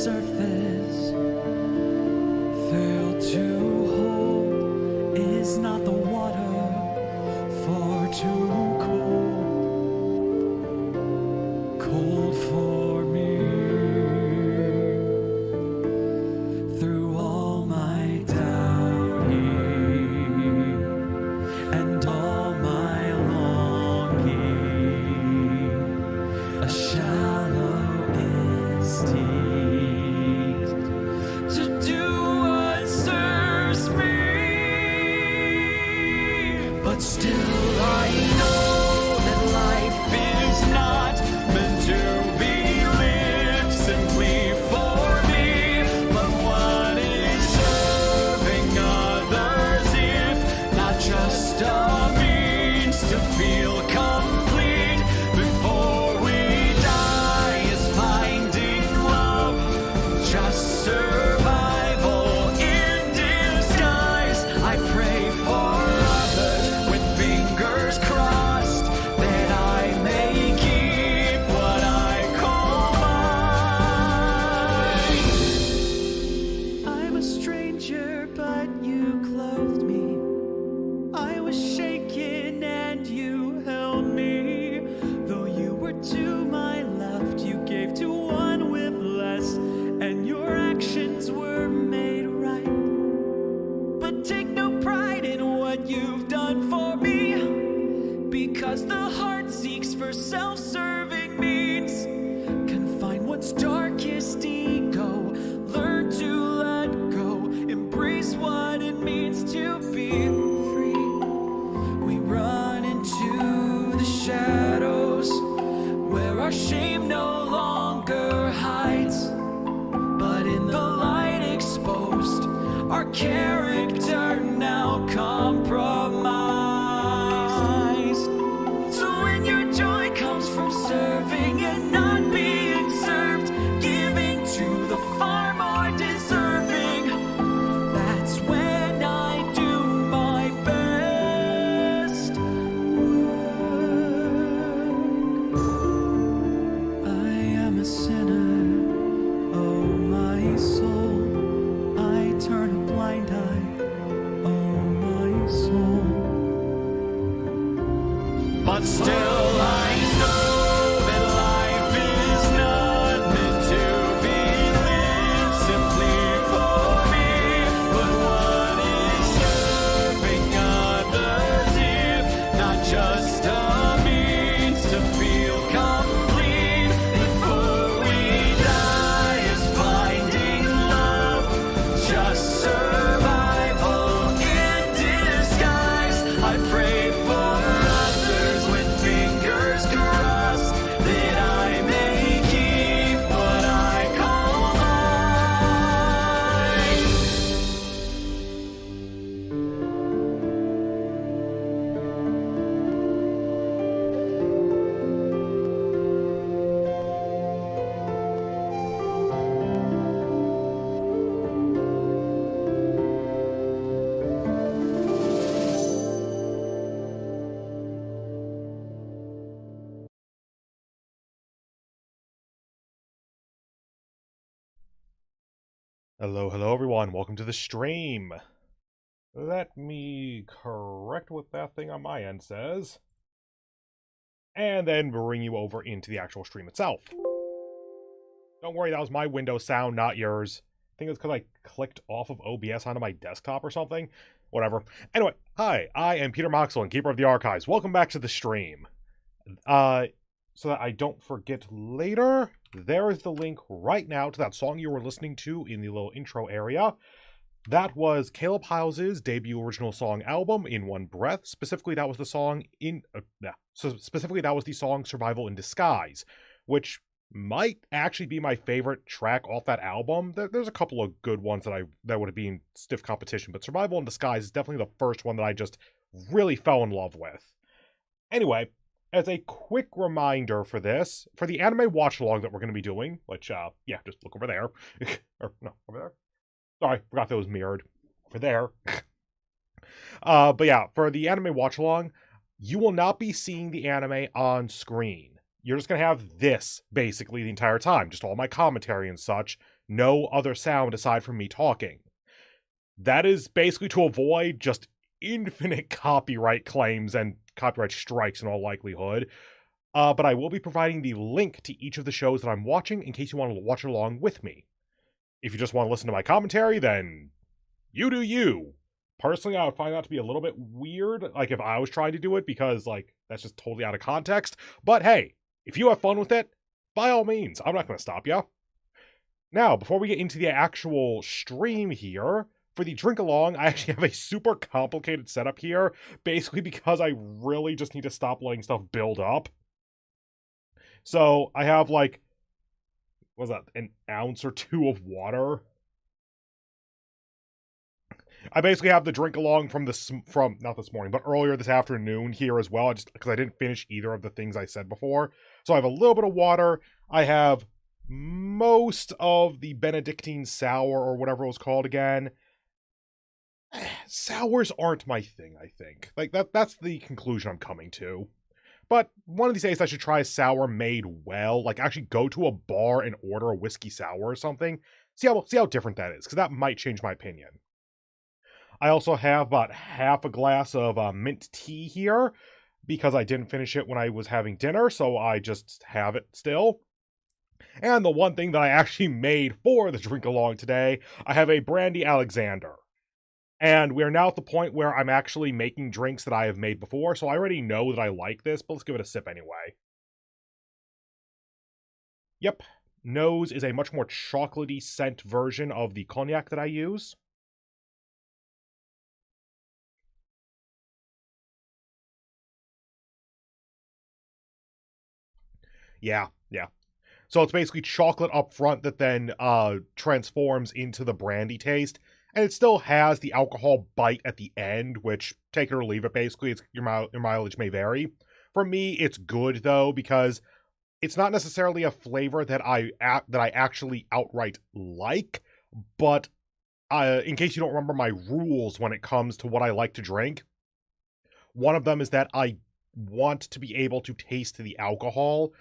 surface failed to hold is not the water, far too cold for me. Through all my doubting and all my longing, a shallow instinct to do what serves me. But still I know that life is not meant to be lived simply for me, but what is serving others if not just a means to feel complete before we die? Is finding love just survival in disguise? I pray for others with fingers crossed that I may keep what I call mine. I'm a stranger, but you clothed me. I was shaken and you held me. Though you were to my left, you gave to one with less, and your actions were made right. But take no pride in what you've done for me, because the heart seeks for self-serving means. Confine what's darkest ego, learn to let go, embrace what it means to be free. We run into the shadows where our shame no longer hides, but in the light exposed, our character now compromised. So when your joy comes from serving and not being served, giving to the far more deserving, that's when I do my best work. I am a sinner, oh my soul. I turn a blind eye, oh my soul. But still I know that life is not meant to be lived simply for me, but what is serving others if not just a means to feel complete before we die? Is finding love just survival in disguise? I pray for others with fingers crossed that I may keep what I call mine. Hello everyone, welcome to the stream. Let me correct what that thing on my end says, and then bring you over into the actual stream itself. Don't worry, that was my Windows sound, not yours. I think it's because I clicked off of OBS onto my desktop or something. Whatever. Anyway, hi, I am Peter Moxilin, Keeper of the Archives. Welcome back to the stream. So that I don't forget later, there is the link right now to that song you were listening to in the little intro area. That was Caleb Hyles's debut original song album, In One Breath. Specifically, that was the song Survival in Disguise, which might actually be my favorite track off that album. There's a couple of good ones that would be in stiff competition, but Survival in Disguise is definitely the first one that I just really fell in love with. Anyway, as a quick reminder for this, for the anime watch-along that we're going to be doing, which, yeah, just look over there. Or, no, over there. Sorry, forgot that was mirrored. Over there. But yeah, for the anime watch-along, you will not be seeing the anime on screen. you're just going to have this basically the entire time, just all my commentary and such, no other sound aside from me talking. That is basically to avoid just infinite copyright claims and copyright strikes in all likelihood. But I will be providing the link to each of the shows that I'm watching in case you want to watch along with me. If you just want to listen to my commentary, then you do you. Personally, I would find that to be a little bit weird, like if I was trying to do it, because like that's just totally out of context. But hey, if you have fun with it, by all means, I'm not going to stop you. Now, before we get into the actual stream here, for the drink along, I actually have a super complicated setup here, basically because I really just need to stop letting stuff build up. So I have like, what was that, an ounce or two of water. I basically have the drink along from not this morning, but earlier this afternoon here as well, just because I didn't finish either of the things I said before. So I have a little bit of water. I have most of the Benedictine sour, or whatever it was called again. Sours aren't my thing, I think. Like, that's the conclusion I'm coming to. But one of these days I should try a sour made well. Like, actually go to a bar and order a whiskey sour or something. See how different that is, because that might change my opinion. I also have about half a glass of mint tea here, because I didn't finish it when I was having dinner, so I just have it still. And the one thing that I actually made for the drink along today, I have a brandy Alexander. And we're now at the point where I'm actually making drinks that I have made before, so I already know that I like this, but let's give it a sip anyway. Yep, Nose is a much more chocolatey scent version of the cognac that I use. Yeah. So it's basically chocolate up front that then transforms into the brandy taste. And it still has the alcohol bite at the end, which, take it or leave it, basically, your mileage may vary. For me, it's good, though, because it's not necessarily a flavor that I actually outright like, but in case you don't remember my rules when it comes to what I like to drink, one of them is that I want to be able to taste the alcohol.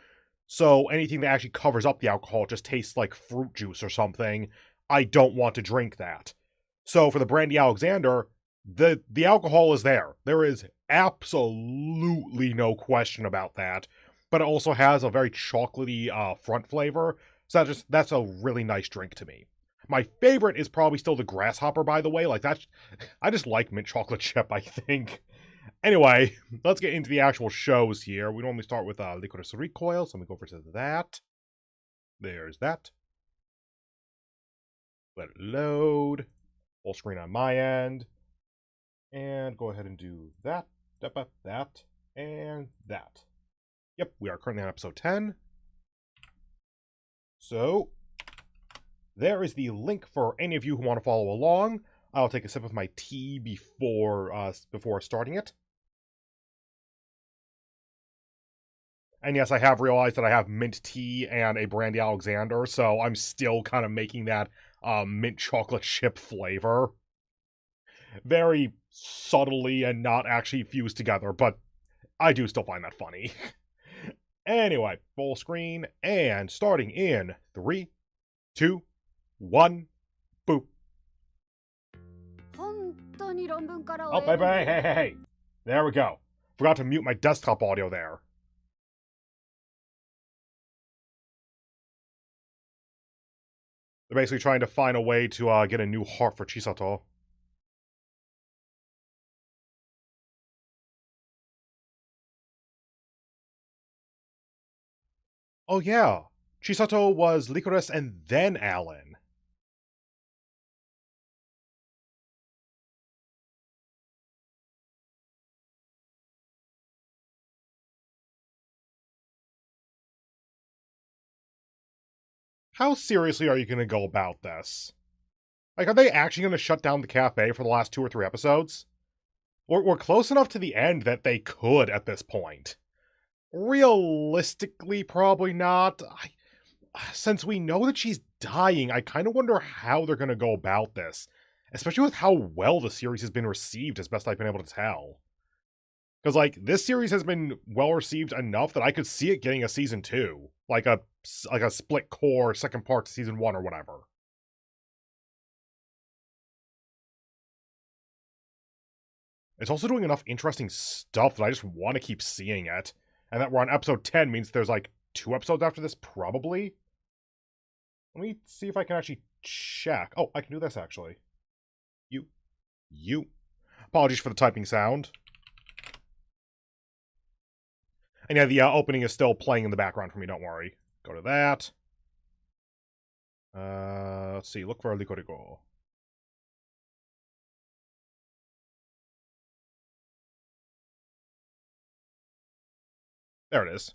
So anything that actually covers up the alcohol just tastes like fruit juice or something. I don't want to drink that. So for the Brandy Alexander, the alcohol is there. There is absolutely no question about that. But it also has a very chocolatey front flavor. So that's a really nice drink to me. My favorite is probably still the Grasshopper, by the way. Like, I just like mint chocolate chip, I think. Anyway, let's get into the actual shows here. We normally start with Lycoris Recoil, so I'm going to go over to that. There's that. Let it load. Full screen on my end. And go ahead and do that, that, and that. Yep, we are currently on episode 10. So, there is the link for any of you who want to follow along. I'll take a sip of my tea before starting it. And yes, I have realized that I have mint tea and a brandy Alexander, so I'm still kind of making that mint chocolate chip flavor. Very subtly and not actually fused together, but I do still find that funny. Anyway, full screen, and starting in 3, 2, 1, boop. Oh, hey. There we go. Forgot to mute my desktop audio there. They're basically trying to find a way to get a new heart for Chisato. Oh yeah, Chisato was Lycoris and then Alan. How seriously are you going to go about this? Like, are they actually going to shut down the cafe for the last 2 or 3 episodes? We're close enough to the end that they could at this point. Realistically, probably not. Since we know that she's dying, I kind of wonder how they're going to go about this. Especially with how well the series has been received, as best I've been able to tell. Because, like, this series has been well-received enough that I could see it getting a Season 2. Like a split core second part to Season 1 or whatever. It's also doing enough interesting stuff that I just want to keep seeing it. And that we're on episode 10 means there's, like, 2 episodes after this, probably? Let me see if I can actually check. Oh, I can do this, actually. You. Apologies for the typing sound. And yeah, the opening is still playing in the background for me, don't worry. Go to that. Let's see, look for Lycoris Recoil. There it is.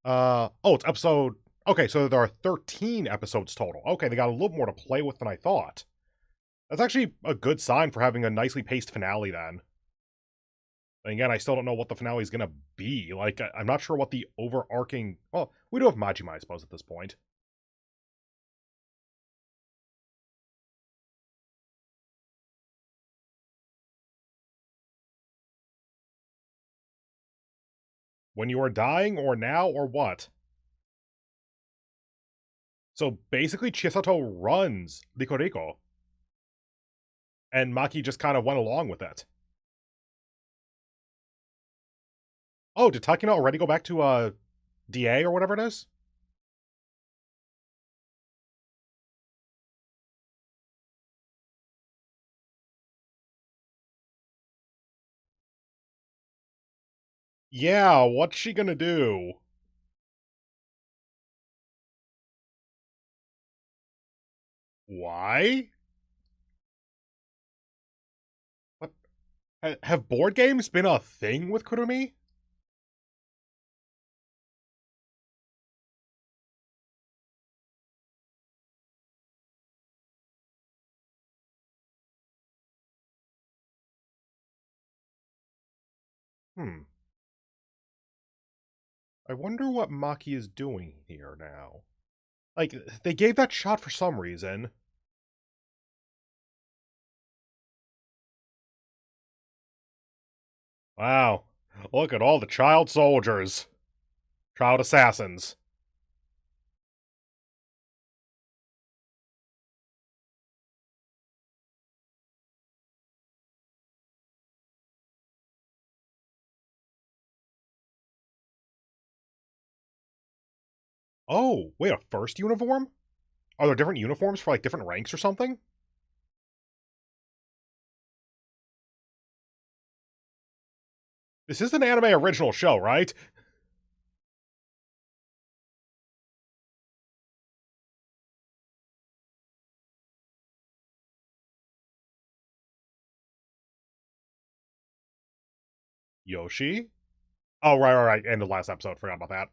Oh, it's episode... Okay, so there are 13 episodes total. Okay, they got a little more to play with than I thought. That's actually a good sign for having a nicely paced finale, then. And again, I still don't know what the finale is going to be. Like, I'm not sure what the overarching... Well, we do have Majima, I suppose, at this point. When you are dying, or now, or what? So basically, Chisato runs Lycoris Recoil. And Maki just kind of went along with it. Oh, did Takina already go back to, DA or whatever it is? Yeah, what's she gonna do? Why? What? Have board games been a thing with Kurumi? I wonder what Maki is doing here now. Like, they gave that shot for some reason. Wow. Look at all the child soldiers. Child assassins. Oh, wait, a first uniform? Are there different uniforms for, like, different ranks or something? This is an anime original show, right? Yoshi? Oh, right. End of last episode. Forgot about that.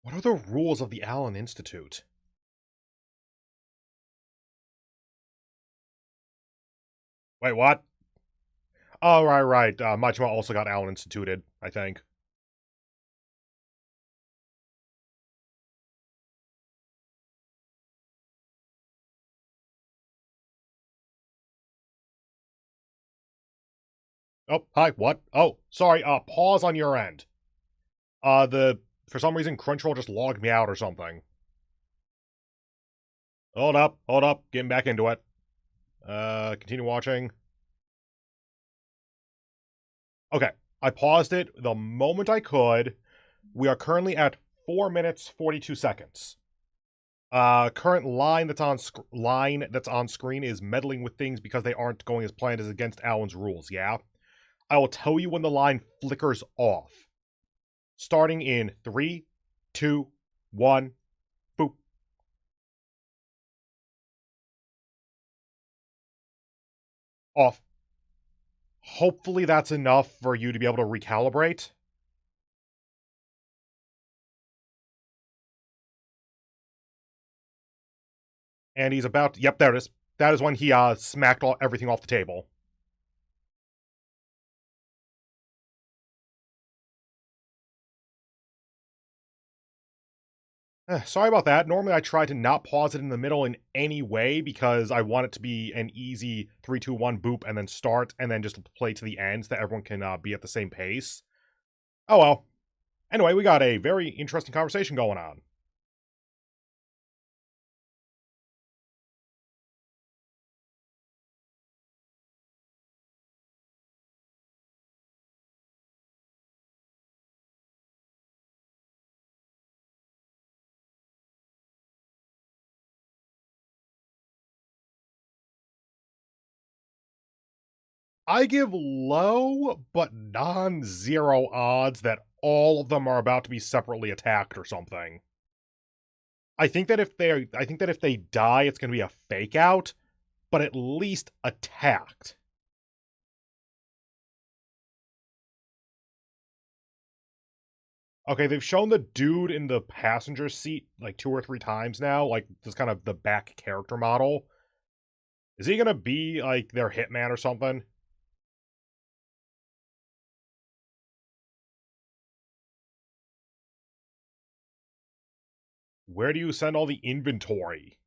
What are the rules of the Allen Institute? Wait, what? Oh, right. Majima also got Allen instituted, I think. Oh, hi, what? Oh, sorry, pause on your end. For some reason, Crunchyroll just logged me out or something. Hold up, getting back into it. Continue watching. Okay, I paused it the moment I could. We are currently at 4 minutes, 42 seconds. Current line that's on screen is meddling with things because they aren't going as planned is against Allen's rules, yeah? I will tell you when the line flickers off. Starting in 3, 2, 1, boop. Off. Hopefully that's enough for you to be able to recalibrate. And he's about to, yep, there it is. That is when he smacked everything off the table. Sorry about that. Normally I try to not pause it in the middle in any way because I want it to be an easy 3, 2, 1 boop and then start and then just play to the end so that everyone can be at the same pace. Oh well. Anyway, we got a very interesting conversation going on. I give low but non-zero odds that all of them are about to be separately attacked or something. I think that if they die, it's going to be a fake out, but at least attacked. Okay, they've shown the dude in the passenger seat like 2 or 3 times now, like this kind of the back character model. Is he gonna be like their hitman or something? Where do you send all the inventory?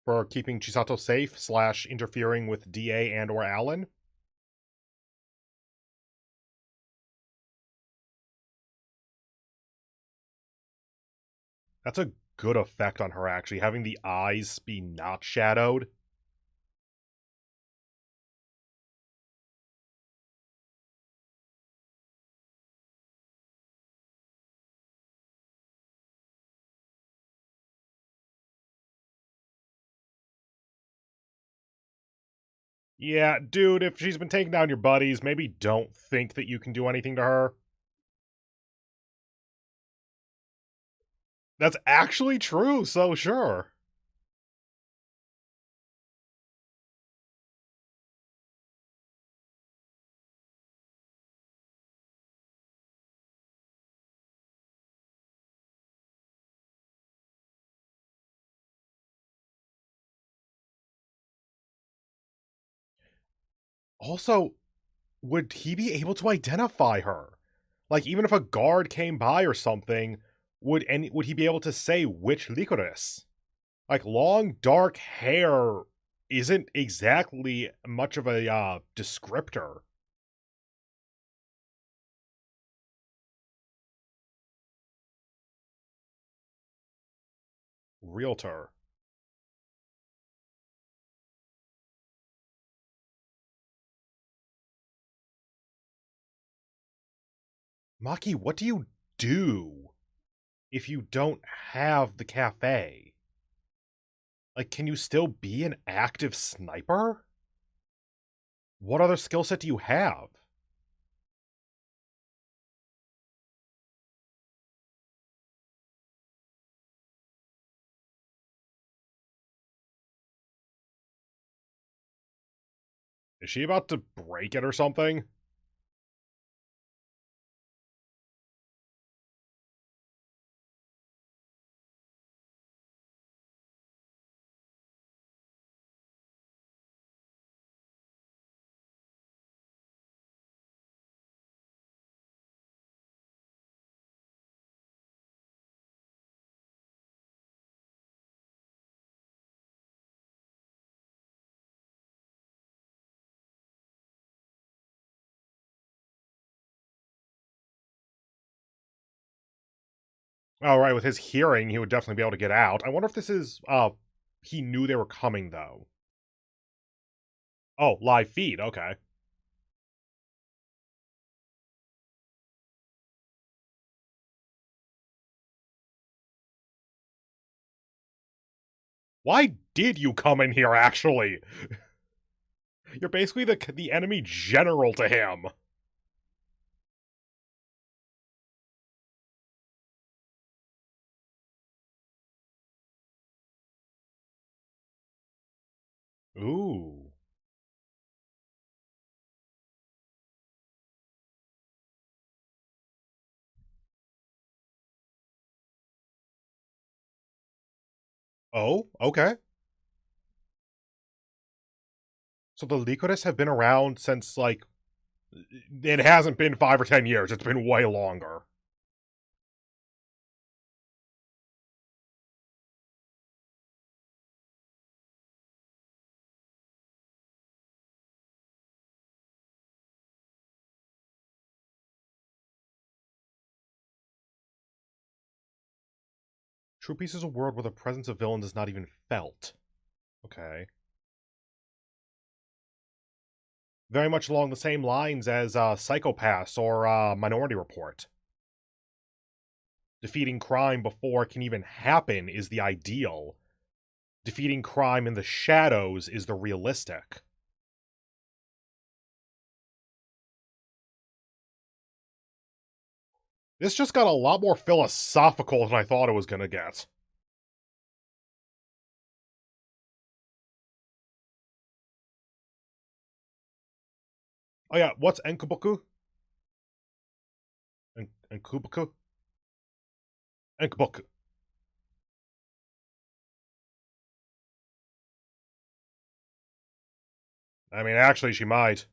For keeping Chisato safe / interfering with DA and or Alan? That's a good effect on her, actually, having the eyes be not shadowed. Yeah, dude, if she's been taking down your buddies, maybe don't think that you can do anything to her. That's actually true, so sure. Also, would he be able to identify her? Like, even if a guard came by or something, would he be able to say which Lycoris? Like, long dark hair isn't exactly much of a descriptor. Realtor. Maki, what do you do if you don't have the cafe? Like, can you still be an active sniper? What other skill set do you have? Is she about to break it or something? Oh, right, with his hearing, he would definitely be able to get out. I wonder if this is, he knew they were coming, though. Oh, live feed, okay. Why did you come in here, actually? You're basically the enemy general to him. Ooh. Oh, okay. So the Lycoris have been around since, like, it hasn't been 5 or 10 years. It's been way longer. True Peace is a world where the presence of villains is not even felt. Okay. Very much along the same lines as Psychopaths or Minority Report. Defeating crime before it can even happen is the ideal. Defeating crime in the shadows is the realistic. This just got a lot more philosophical than I thought it was gonna get. Oh yeah, what's Enkuboku? Enkuboku? Enkuboku. I mean, actually, she might.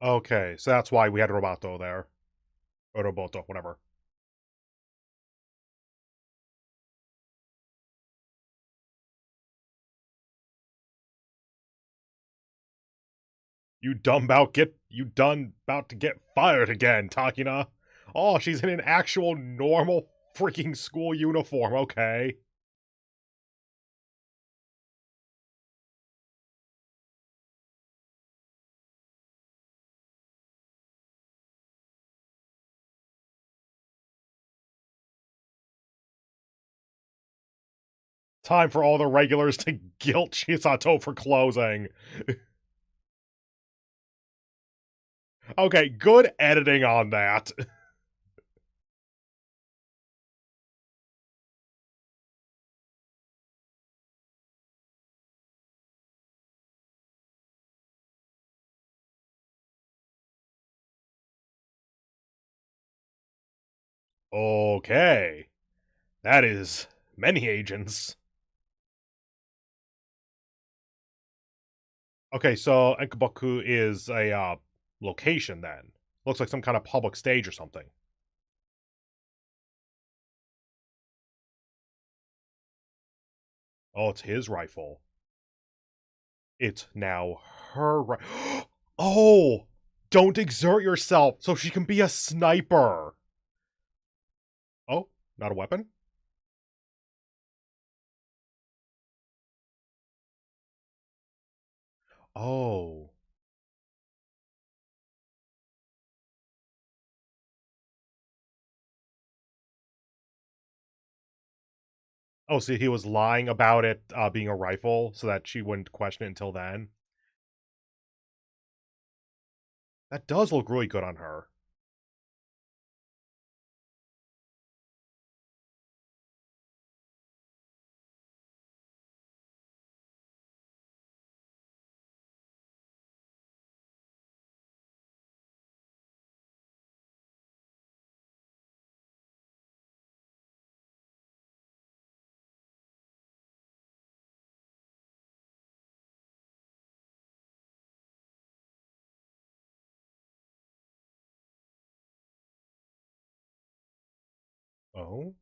Okay, so that's why we had Roboto there. Or Roboto, whatever. You done about to get fired again, Takina. Oh, she's in an actual normal freaking school uniform, okay. Time for all the regulars to guilt Chisato for closing. Okay, good editing on that. Okay. That is many agents. Okay, so Enkaboku is a location then. Looks like some kind of public stage or something. Oh, it's his rifle. It's now her Oh! Don't exert yourself so she can be a sniper. Oh, not a weapon? Oh. Oh, see, he was lying about it being a rifle so that she wouldn't question it until then. That does look really good on her. Oh?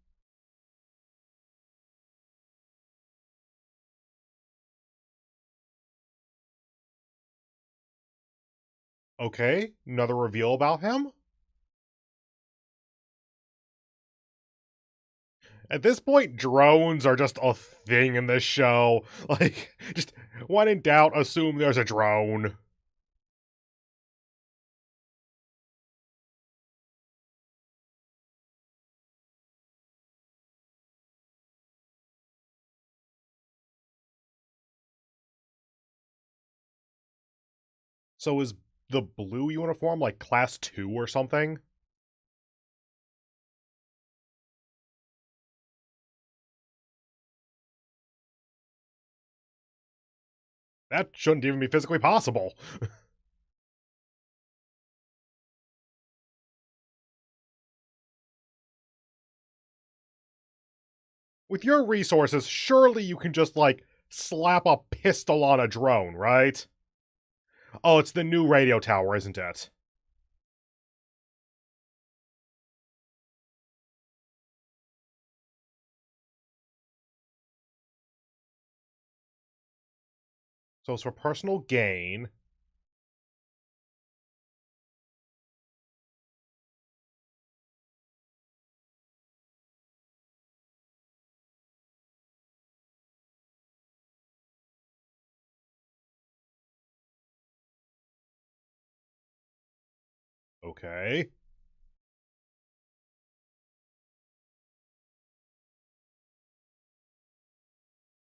Okay, another reveal about him? At this point, drones are just a thing in this show. Like, just when in doubt, assume there's a drone. So is the blue uniform like class 2 or something? That shouldn't even be physically possible. With your resources, surely you can just, like, slap a pistol on a drone, right? Oh, it's the new radio tower, isn't it? So it's for personal gain. Okay.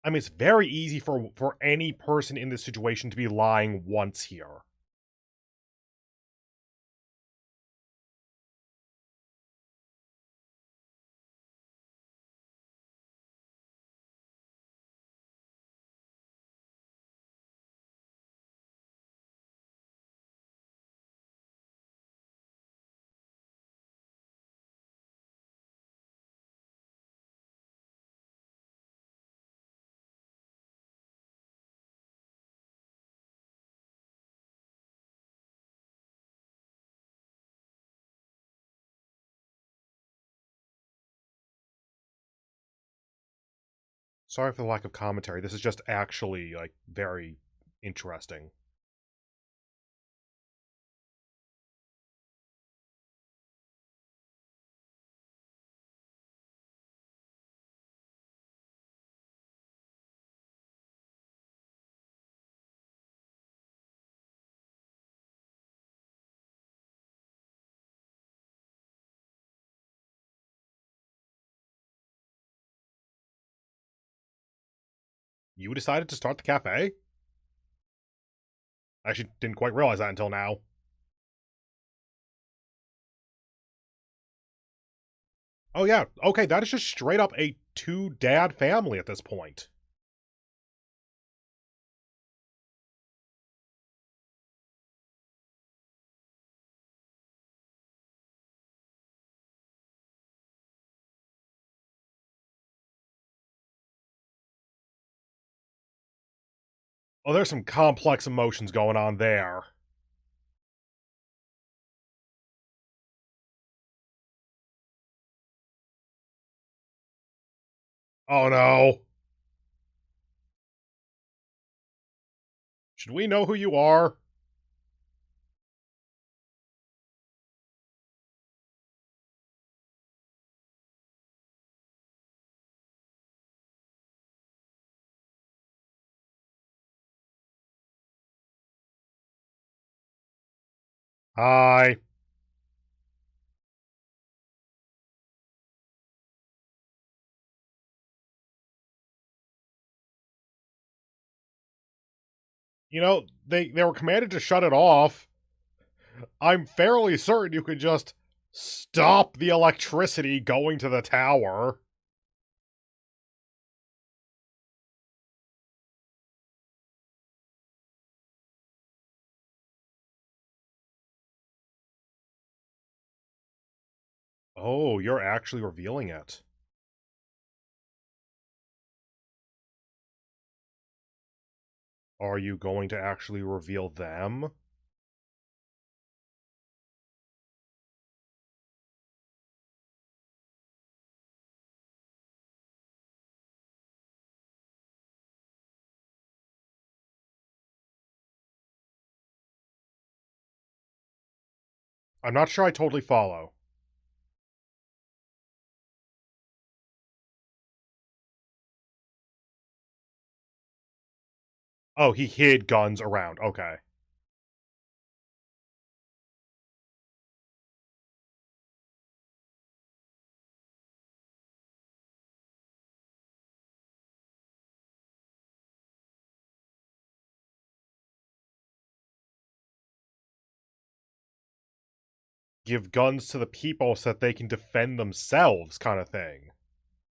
I mean, it's very easy for any person in this situation to be lying once here. Sorry for the lack of commentary. This is just actually, like, very interesting. You decided to start the cafe? I actually didn't quite realize that until now. Oh yeah, okay, that is just straight up a two-dad family at this point. Oh, there's some complex emotions going on there. Oh no. Should we know who you are? Hi. You know, they were commanded to shut it off. I'm fairly certain you could just stop the electricity going to the tower. Oh, you're actually revealing it. Are you going to actually reveal them? I'm not sure I totally follow. Oh, he hid guns around. Okay. give guns to the people so that they can defend themselves, kind of thing.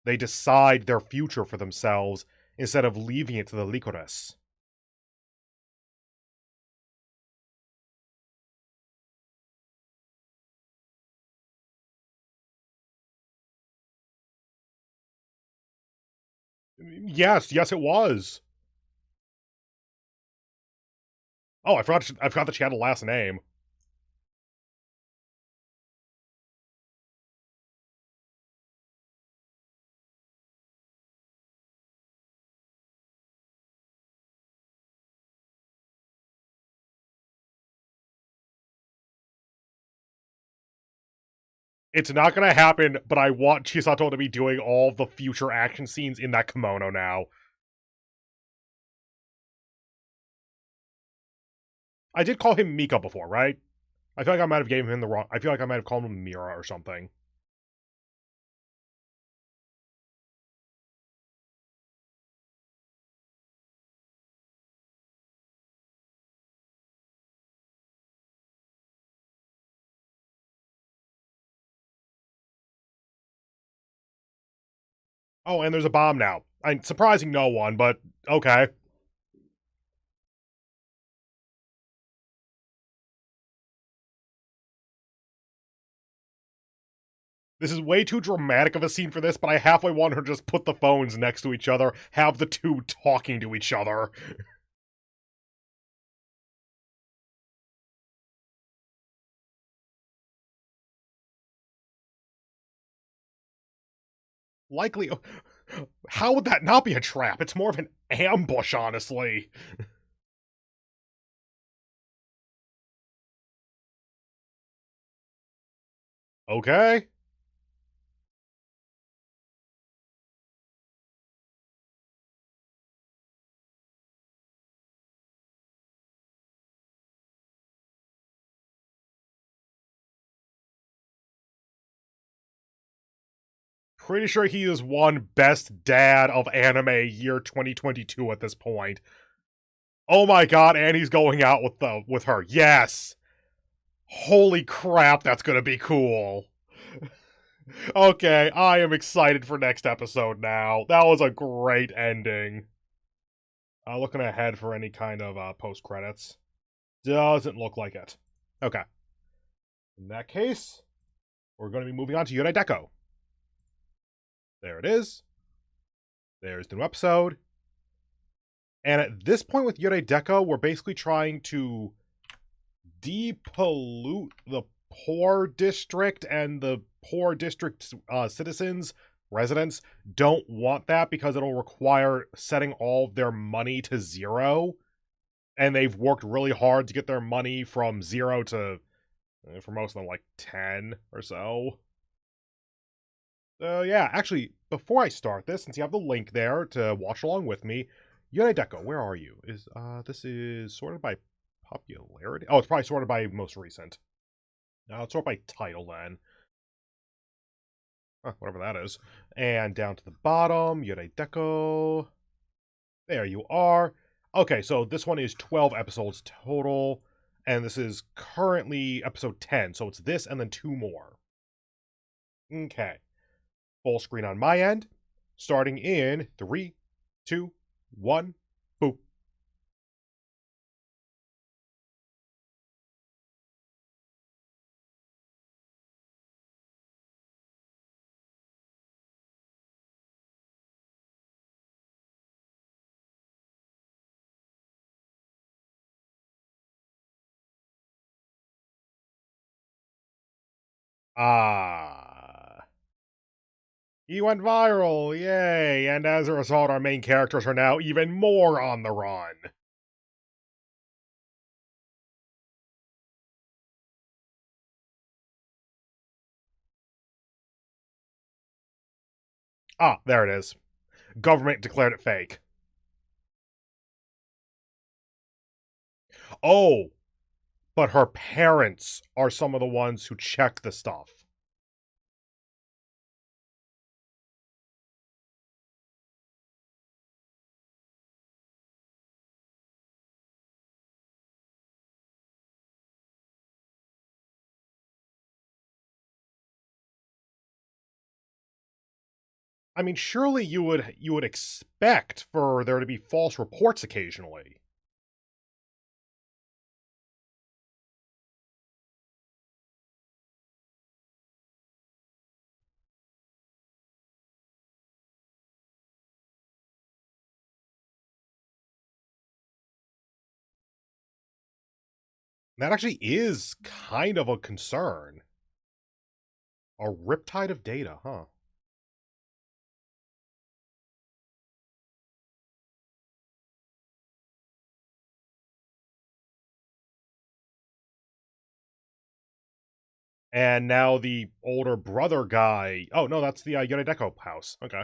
They decide their future for themselves instead of leaving it to the Lycoris. Yes, it was. Oh, I forgot that she had a last name. It's not gonna happen, but I want Chisato to be doing all the future action scenes in that kimono now. I did call him Mika before, right? I feel like I might have given him the wrong. I feel like I might have called him Mira or something. Oh, and there's a bomb now. I'm surprising no one, but okay. This is way too dramatic of a scene for this, but I halfway want her to just put the phones next to each other, have the two talking to each other. Likely. How would that not be a trap? It's more of an ambush, honestly. Okay. Pretty sure he is one best dad of anime year 2022 at this point. Oh my god, and he's going out with her. Yes. Holy crap, that's gonna be cool. Okay, I am excited for next episode now. That was a great ending. Looking ahead for any kind of post credits. Doesn't look like it. Okay. In that case, we're going to be moving on to Yurei Deco. There it is. There's the new episode. And at this point with Yurei Deco, we're basically trying to depollute the poor district, and the poor district citizens, residents, don't want that because it'll require setting all of their money to 0. And they've worked really hard to get their money from 0 to, for most of them, like 10 or so. Yeah, actually, before I start this, since you have the link there to watch along with me, Yurei Deco, where are you? This is sorted by popularity? Oh, it's probably sorted by most recent. It's sorted by title then. Whatever that is. And down to the bottom, Yurei Deco. There you are. Okay, so this one is 12 episodes total, and this is currently episode 10, so it's this and then 2 more. Okay. Full screen on my end, starting in 3, 2, 1, boop. Ah. He went viral, yay! And as a result, our main characters are now even more on the run. Ah, there it is. Government declared it fake. Oh, but her parents are some of the ones who check the stuff. I mean, surely you would expect for there to be false reports occasionally. That actually is kind of a concern. A riptide of data, huh? And now the older brother guy... Oh, no, that's the Yurei Deco house. Okay.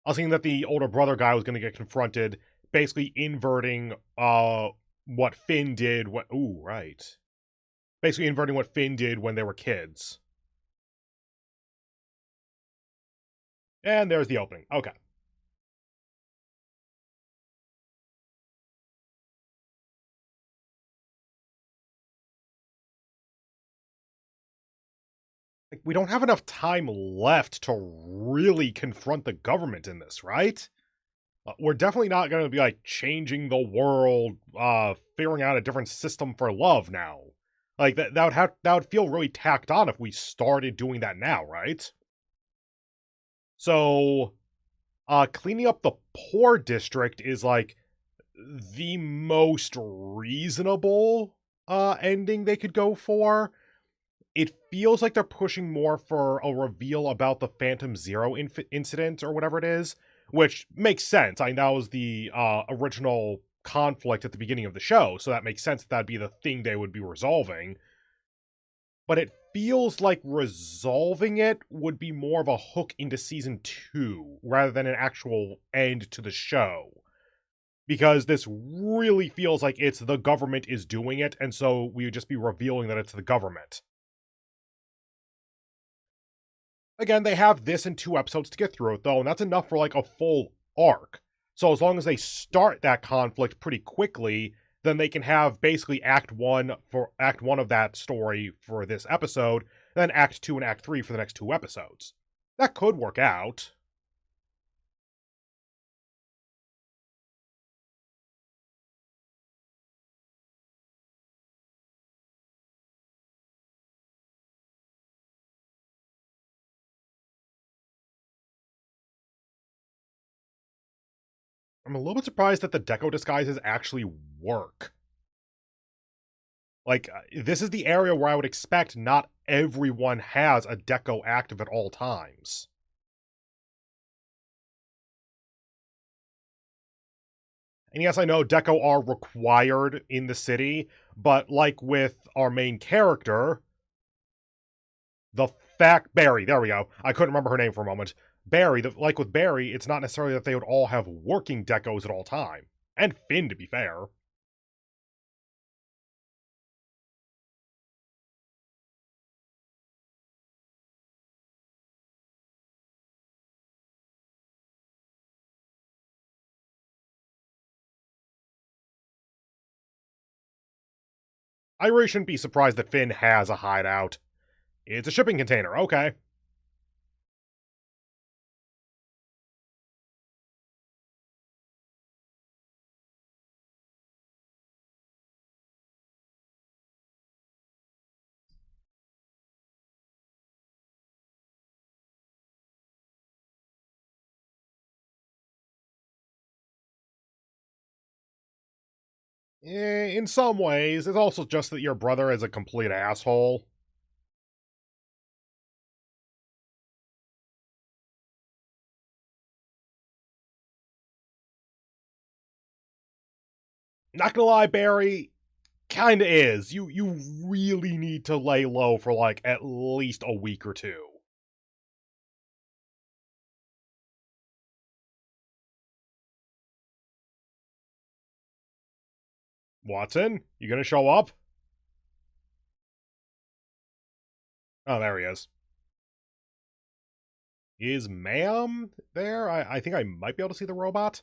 I was thinking that the older brother guy was going to get confronted, basically inverting what Finn did. Ooh, right. Basically inverting what Finn did when they were kids. And there's the opening. Okay. Like, we don't have enough time left to really confront the government in this, right? We're definitely not going to be, like, changing the world, figuring out a different system for love now. Like, that would feel really tacked on if we started doing that now, right? So, cleaning up the poor district is, like, the most reasonable, ending they could go for. It feels like they're pushing more for a reveal about the Phantom Zero incident or whatever it is, which makes sense. I mean, that was the original conflict at the beginning of the show, so that makes sense that that'd be the thing they would be resolving. But it feels like resolving it would be more of a hook into season 2 rather than an actual end to the show. Because this really feels like it's the government is doing it, and so we would just be revealing that it's the government. Again, they have this in 2 episodes to get through it, though, and that's enough for, like, a full arc. So as long as they start that conflict pretty quickly, then they can have basically Act 1 of that story for this episode, then Act 2 and Act 3 for the next 2 episodes. That could work out. I'm a little bit surprised that the Deco disguises actually work. Like, this is the area where I would expect not everyone has a Deco active at all times. And yes, I know Deco are required in the city, but like with our main character, the fact Barry, there we go. I couldn't remember her name for a moment. Barry, like with Barry, it's not necessarily that they would all have working Decos at all time. And Finn, to be fair. I really shouldn't be surprised that Finn has a hideout. It's a shipping container, okay. In some ways, it's also just that your brother is a complete asshole. Not gonna lie, Barry, kinda is. You really need to lay low for, like, at least a week or 2. Watson, you gonna show up? Oh, there he is. Is Ma'am there? I think I might be able to see the robot.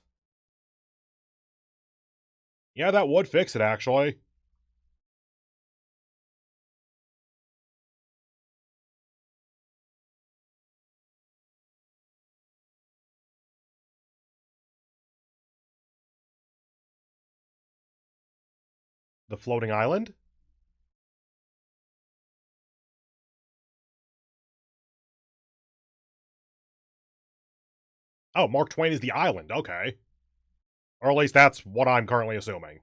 Yeah, that would fix it, actually. The floating island? Oh, Mark Twain is the island, okay. Or at least that's what I'm currently assuming.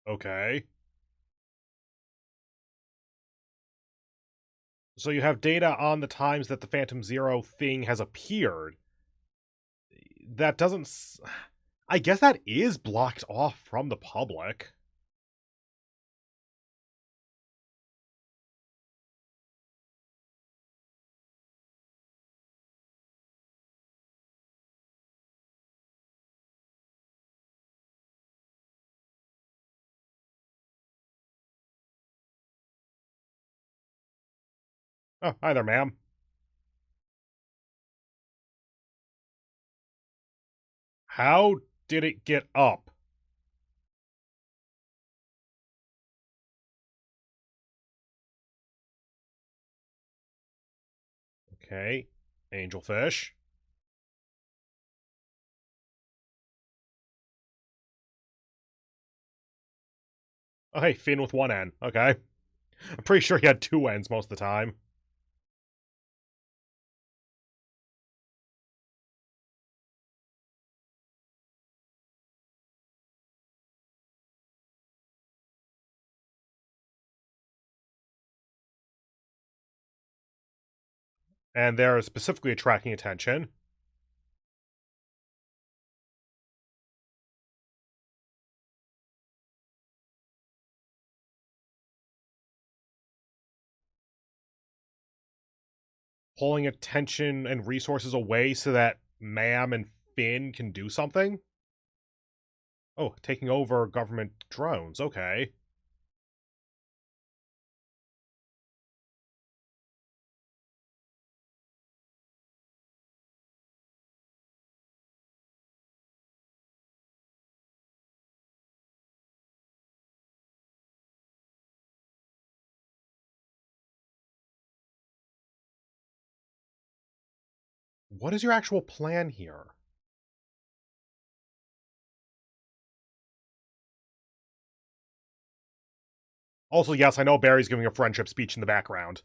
Okay. So you have data on the times that the Phantom Zero thing has appeared. That doesn't... I guess that is blocked off from the public. Oh, hi there, ma'am. How did it get up? Okay. Angelfish. Oh, hey, fin with one N. Okay. I'm pretty sure he had two N's most of the time. And they're specifically attracting attention. Pulling attention and resources away so that Ma'am and Finn can do something? Oh, taking over government drones, okay. What is your actual plan here? Also, yes, I know Barry's giving a friendship speech in the background.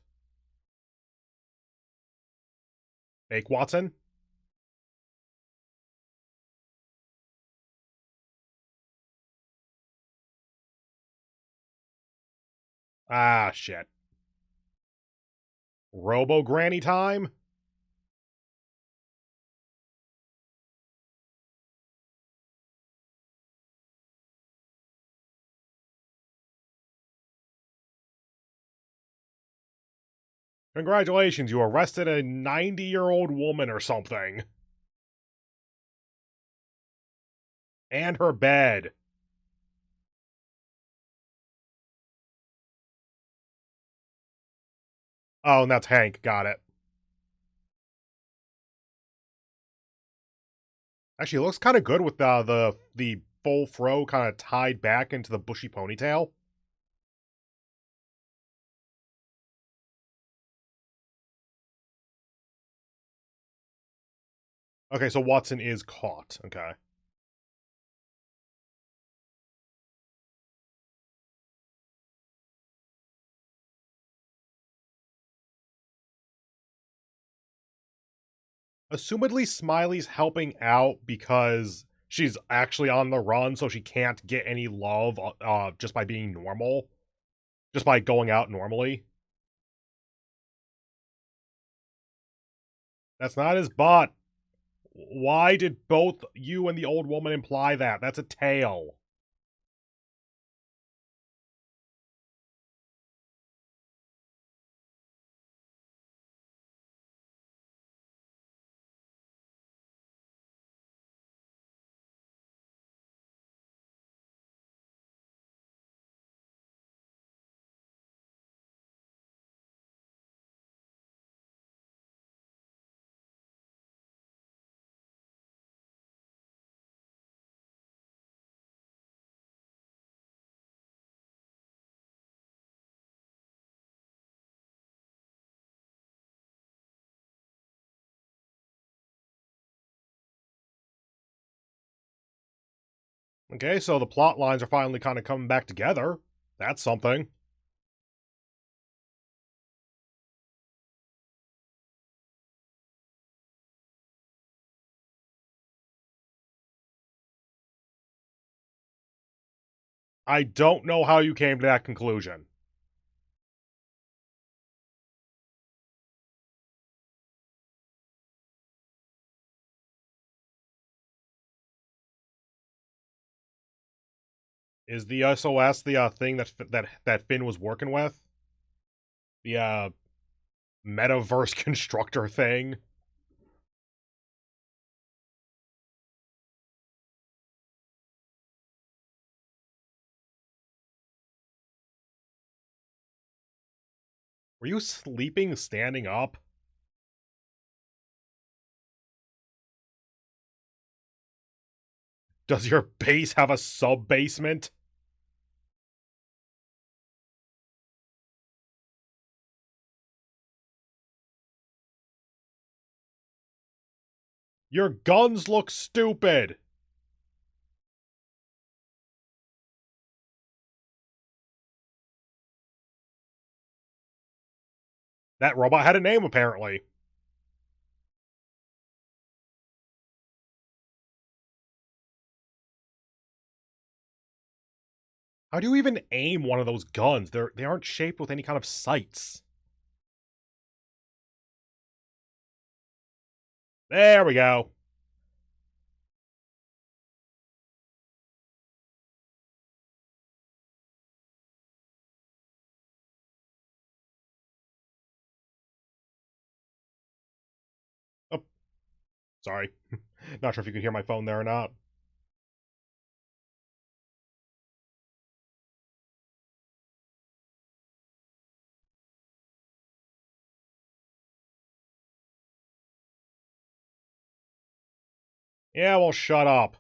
Fake Watson? Ah, shit. Robo-granny time? Congratulations, you arrested a 90-year-old woman or something. And her bed. Oh, and that's Hank, got it. Actually, it looks kind of good with the full fro kind of tied back into the bushy ponytail. Okay, so Watson is caught. Okay. Assumedly, Smiley's helping out because she's actually on the run, so she can't get any love just by being normal. Just by going out normally. That's not his butt. Why did both you and the old woman imply that? That's a tail. Okay, so the plot lines are finally kind of coming back together. That's something. I don't know how you came to that conclusion. Is the SOS the thing that Finn was working with? The metaverse constructor thing? Were you sleeping standing up? Does your base have a sub-basement? Your guns look stupid! That robot had a name, apparently. How do you even aim one of those guns? They aren't shaped with any kind of sights. There we go. Oh, sorry. Not sure if you could hear my phone there or not. Yeah, well, shut up.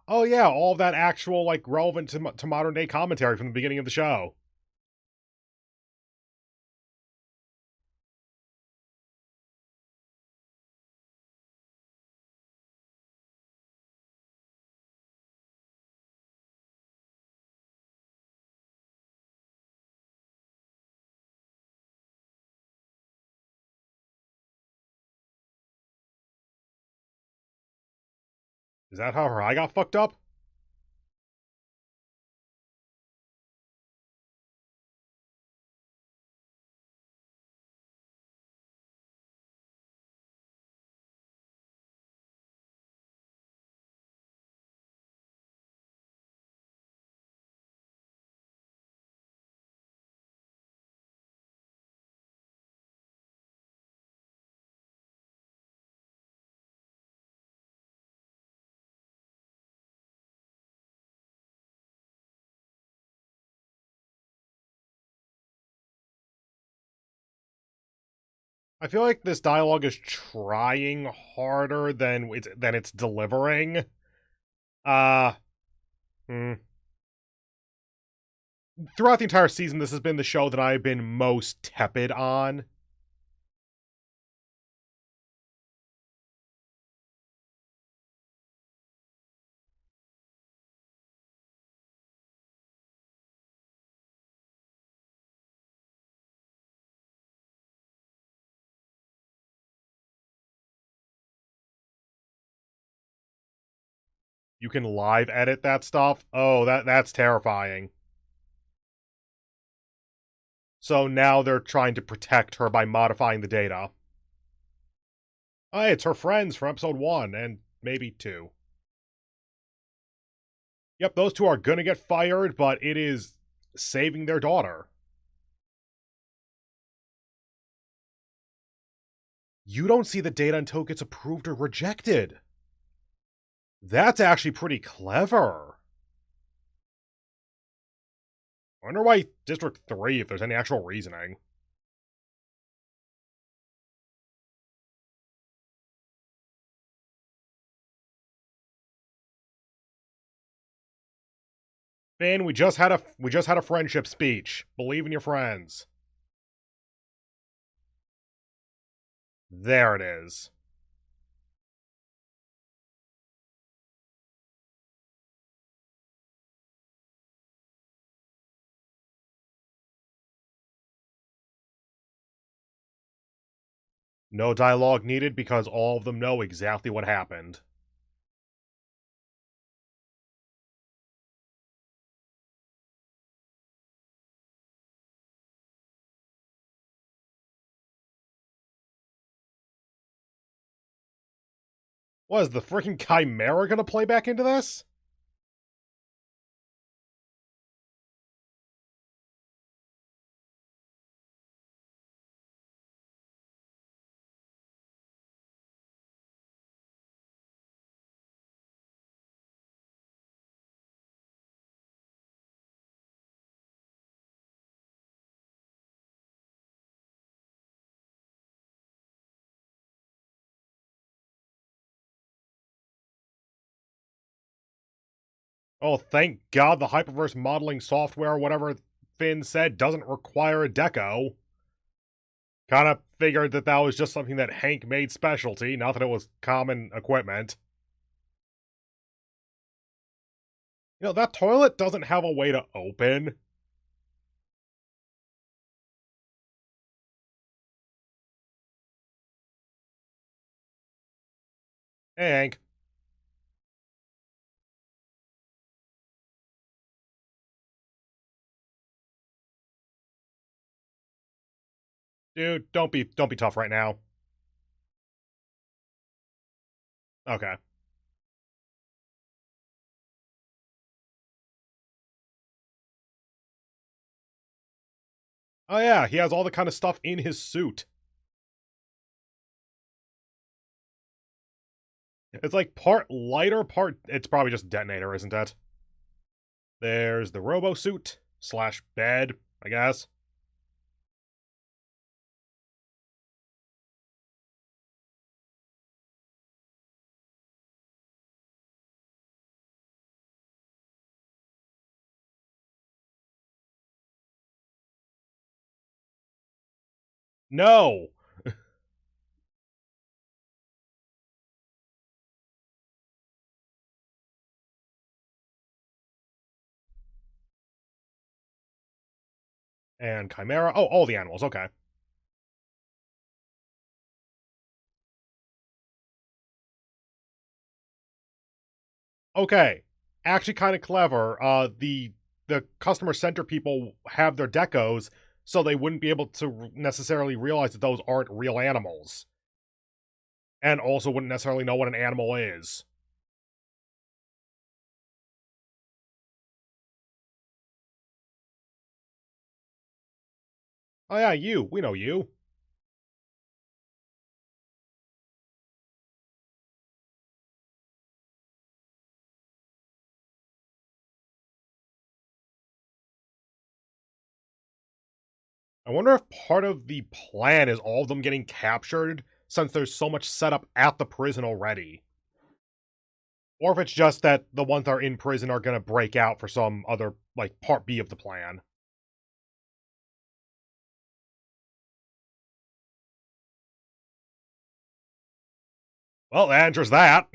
Oh yeah, all that actual, like, relevant to modern day commentary from the beginning of the show. Is that how her eye got fucked up? I feel like this dialogue is trying harder than it's delivering. Uh, hmm. Throughout the entire season, this has been the show that I've been most tepid on. You can live edit that stuff. Oh, that's terrifying. So now they're trying to protect her by modifying the data. Oh, hey, it's her friends from episode 1 and maybe 2. Yep, those two are gonna get fired, but it is saving their daughter. You don't see the data until it gets approved or rejected. That's actually pretty clever. I wonder why District 3, if there's any actual reasoning. Finn, we just had a friendship speech. Believe in your friends. There it is. No dialogue needed because all of them know exactly what happened. What, is the freaking Chimera gonna play back into this? Oh, thank God the hyperverse modeling software, whatever Finn said, doesn't require a deco. Kinda figured that that was just something that Hank made specialty, not that it was common equipment. You know, that toilet doesn't have a way to open. Hey, Hank. Dude, don't be tough right now. Okay. Oh yeah, he has all the kind of stuff in his suit. It's like part lighter, part... It's probably just a detonator, isn't it? There's the robo suit slash bed, I guess. No! And Chimera. Oh, all the animals, okay. Okay. Actually kind of clever. The customer center people have their decos, so they wouldn't be able to necessarily realize that those aren't real animals. And also wouldn't necessarily know what an animal is. Oh yeah, you. We know you. I wonder if part of the plan is all of them getting captured, since there's so much set up at the prison already. Or if it's just that the ones that are in prison are gonna break out for some other, like, part B of the plan. Well, that answers that.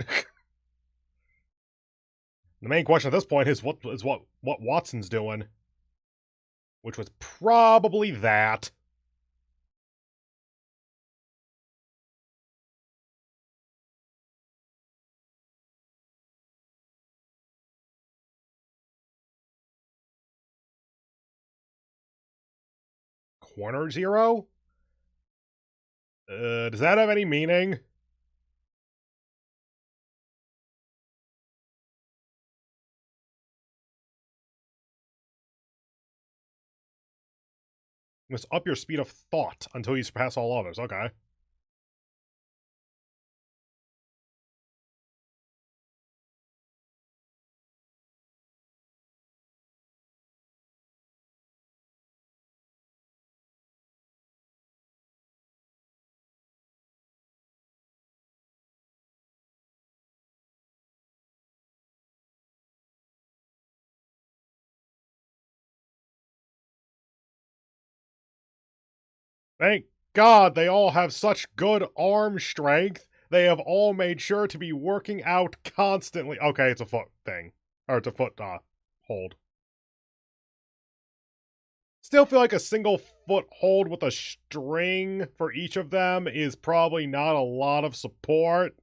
The main question at this point is what Watson's doing. Which was probably that. Corner Zero? Does that have any meaning? You must up your speed of thought until you surpass all others. Okay. Thank God they all have such good arm strength. They have all made sure to be working out constantly. Okay, it's a foot thing. Or it's a foot, hold. Still feel like a single foot hold with a string for each of them is probably not a lot of support.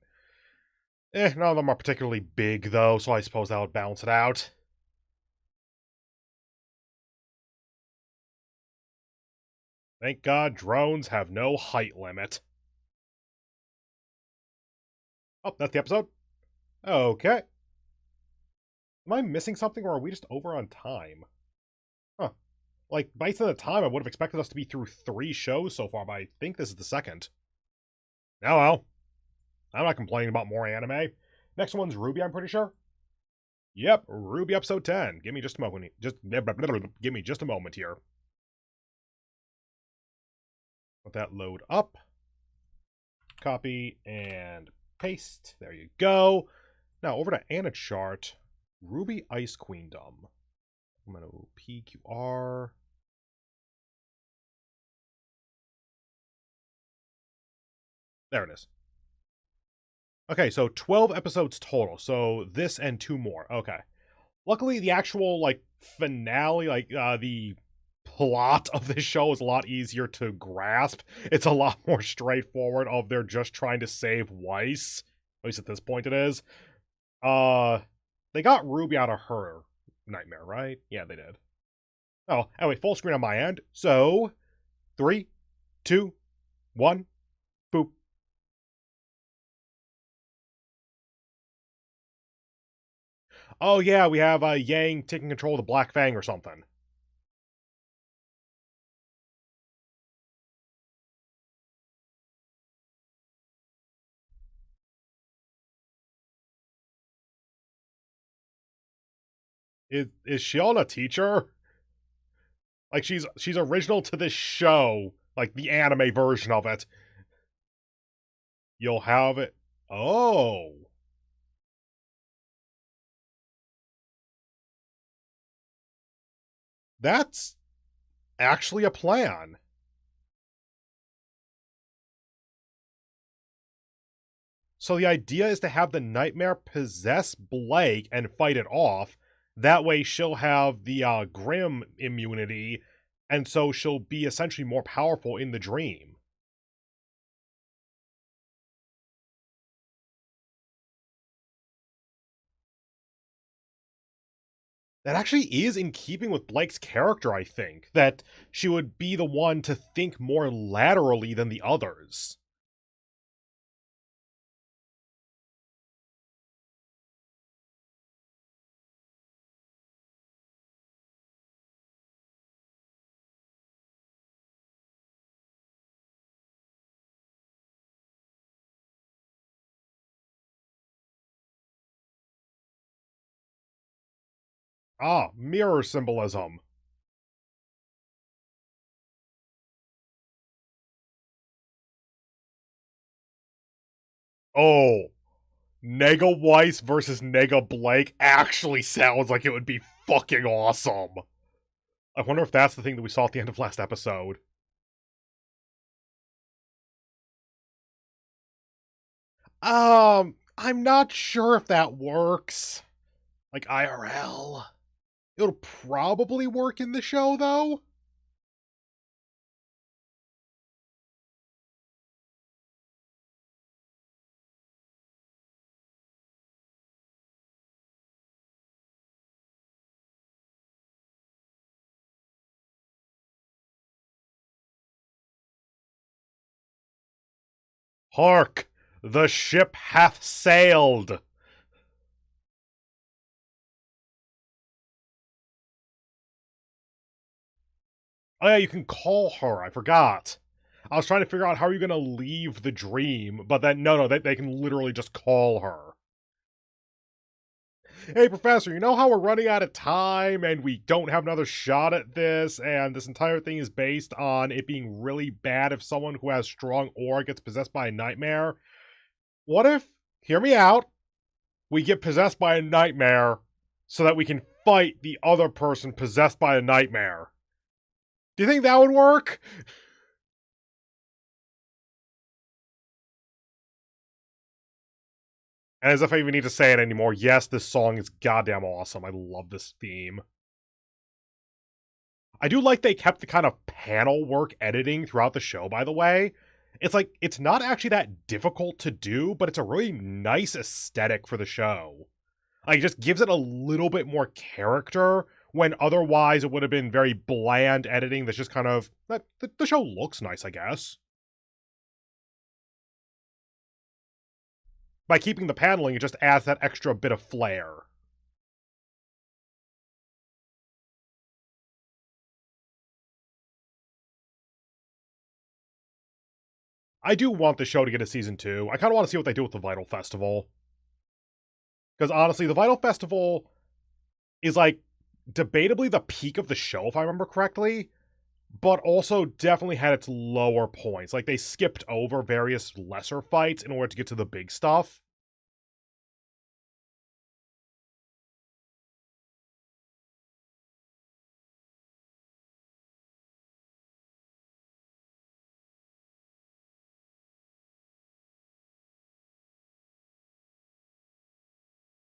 None of them are particularly big, though, so I suppose that would balance it out. Thank God drones have no height limit. Oh, that's the episode? Okay. Am I missing something, or are we just over on time? Huh. Like, based on the time, I would have expected us to be through 3 shows so far, but I think this is the second. Oh well. I'm not complaining about more anime. Next one's RWBY, I'm pretty sure. Yep, RWBY episode 10. Give me just a moment. Give me just a moment here. Let that load up. Copy and paste. There you go. Now over to Anachart. RWBY Ice Queendom. I'm going to PQR. There it is. Okay, so 12 episodes total. So this and 2 more. Okay. Luckily, the actual, like, finale, like, the plot of this show is a lot easier to grasp. It's a lot more straightforward of they're just trying to save Weiss. At least at this point it is. They got RWBY out of her nightmare, right? Yeah, they did. Oh, anyway, full screen on my end. So, 3, 2, 1, boop. Oh yeah, we have Yang taking control of the Black Fang or something. Is Shion a teacher? Like she's original to this show, like the anime version of it. You'll have it. Oh. That's actually a plan. So the idea is to have the nightmare possess Blake and fight it off. That way she'll have the Grim immunity, and so she'll be essentially more powerful in the dream. That actually is in keeping with Blake's character, I think, that she would be the one to think more laterally than the others. Ah, mirror symbolism. Oh, Nega Weiss versus Nega Blake actually sounds like it would be fucking awesome. I wonder if that's the thing that we saw at the end of last episode. I'm not sure if that works. Like IRL. It'll probably work in the show, though. Hark! The ship hath sailed! Oh yeah, you can call her, I forgot. I was trying to figure out how are you gonna leave the dream, but then, no, they can literally just call her. Hey, Professor, you know how we're running out of time and we don't have another shot at this, and this entire thing is based on it being really bad if someone who has strong aura gets possessed by a nightmare? What if, hear me out, we get possessed by a nightmare so that we can fight the other person possessed by a nightmare? Do you think that would work? And as if I even need to say it anymore, yes, this song is goddamn awesome. I love this theme. I do like they kept the kind of panel work editing throughout the show, by the way. It's like, it's not actually that difficult to do, but it's a really nice aesthetic for the show. Like, it just gives it a little bit more character, when otherwise it would have been very bland editing that's just kind of, the show looks nice, I guess. By keeping the paneling, it just adds that extra bit of flair. I do want the show to get a season 2. I kind of want to see what they do with the Vital Festival. Because honestly, the Vital Festival is like debatably the peak of the show, if I remember correctly, but also definitely had its lower points. Like, they skipped over various lesser fights in order to get to the big stuff.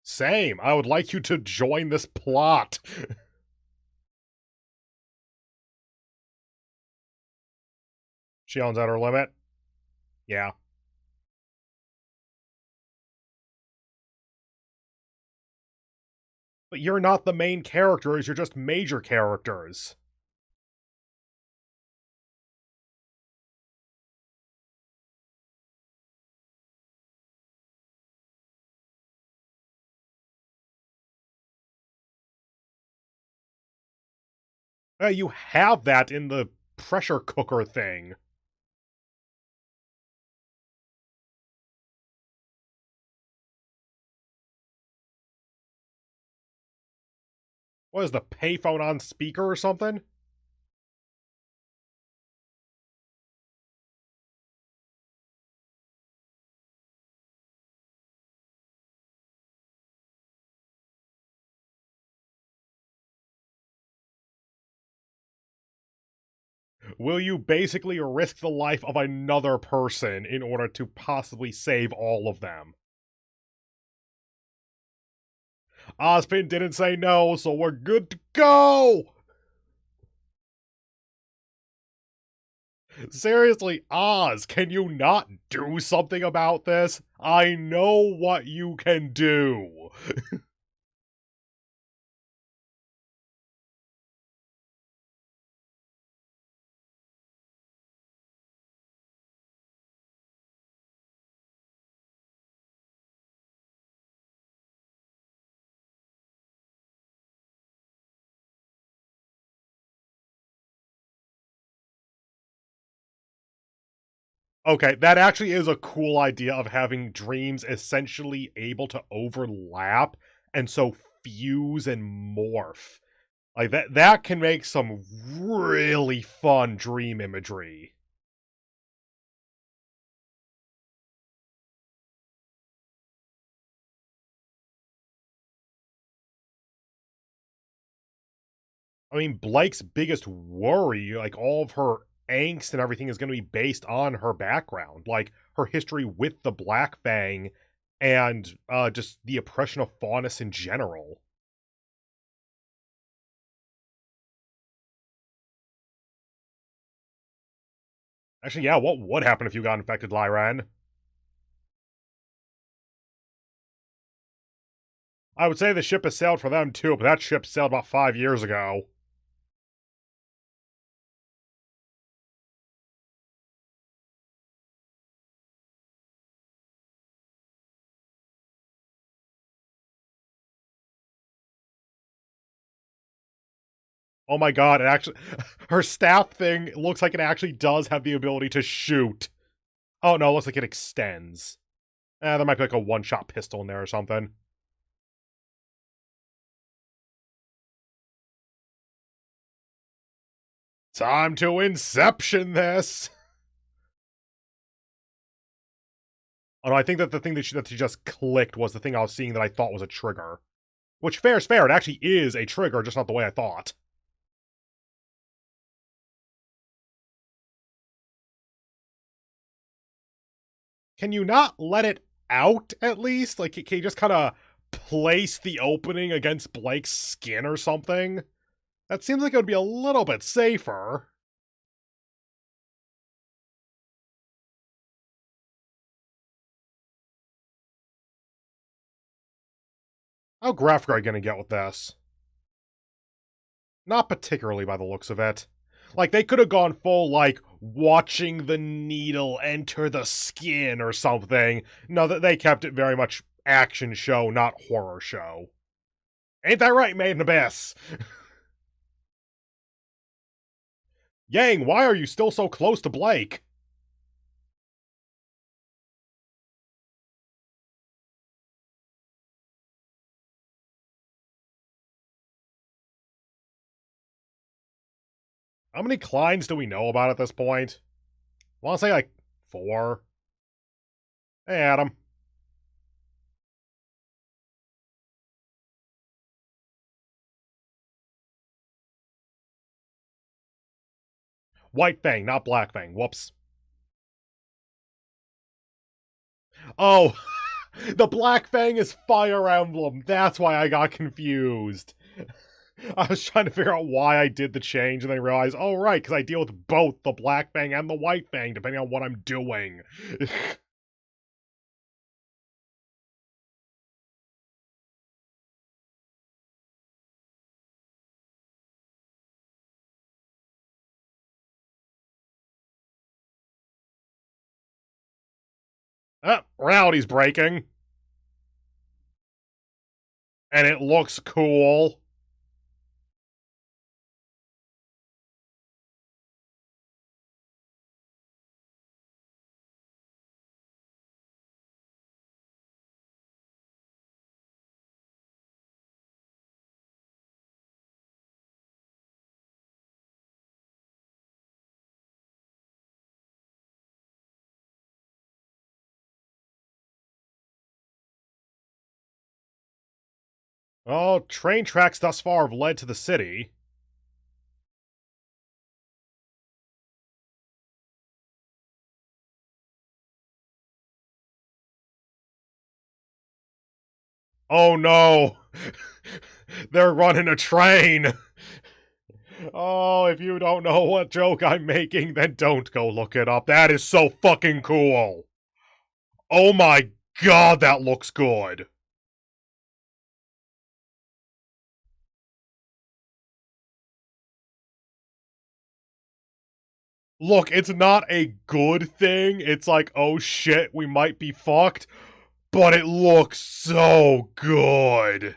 Same. I would like you to join this plot. She owns at her limit. Yeah. But you're not the main characters, you're just major characters. You have that in the pressure cooker thing. What is the payphone on speaker or something? Will you basically risk the life of another person in order to possibly save all of them? Ozpin didn't say no, so we're good to go! Seriously, Oz, can you not do something about this? I know what you can do. Okay, that actually is a cool idea of having dreams essentially able to overlap and so fuse and morph. Like, that can make some really fun dream imagery. I mean, Blake's biggest worry, like all of her angst and everything, is going to be based on her background, like her history with the Black Fang and just the oppression of Faunus in general. Actually, yeah, what would happen if you got infected, Lyran? I would say the ship has sailed for them too, but that ship sailed about 5 years ago. Oh my god, it actually... Her staff thing looks like it actually does have the ability to shoot. Oh no, it looks like it extends. There might be like a one-shot pistol in there or something. Time to Inception this! Oh no, I think that the thing that she just clicked was the thing I was seeing that I thought was a trigger. Which, fair's fair, it actually is a trigger, just not the way I thought. Can you not let it out, at least? Like, can you just kind of place the opening against Blake's skin or something? That seems like it would be a little bit safer. How graphic are you gonna get with this? Not particularly by the looks of it. Like, they could have gone full, like, watching the needle enter the skin or something. No, they kept it very much action show, not horror show. Ain't that right, Made in Abyss? Yang, why are you still so close to Blake? How many Kleins do we know about at this point? I want to say, like, 4. Hey, Adam. White Fang, not Black Fang. Whoops. Oh, the Black Fang is Fire Emblem. That's why I got confused. I was trying to figure out why I did the change, and then I realized, oh, right, because I deal with both the Black Fang and the White Fang, depending on what I'm doing. Reality's breaking. And it looks cool. Oh, train tracks thus far have led to the city. Oh no! They're running a train! Oh, if you don't know what joke I'm making, then don't go look it up. That is so fucking cool! Oh my god, that looks good! Look, it's not a good thing. It's like, oh shit, we might be fucked. But it looks so good.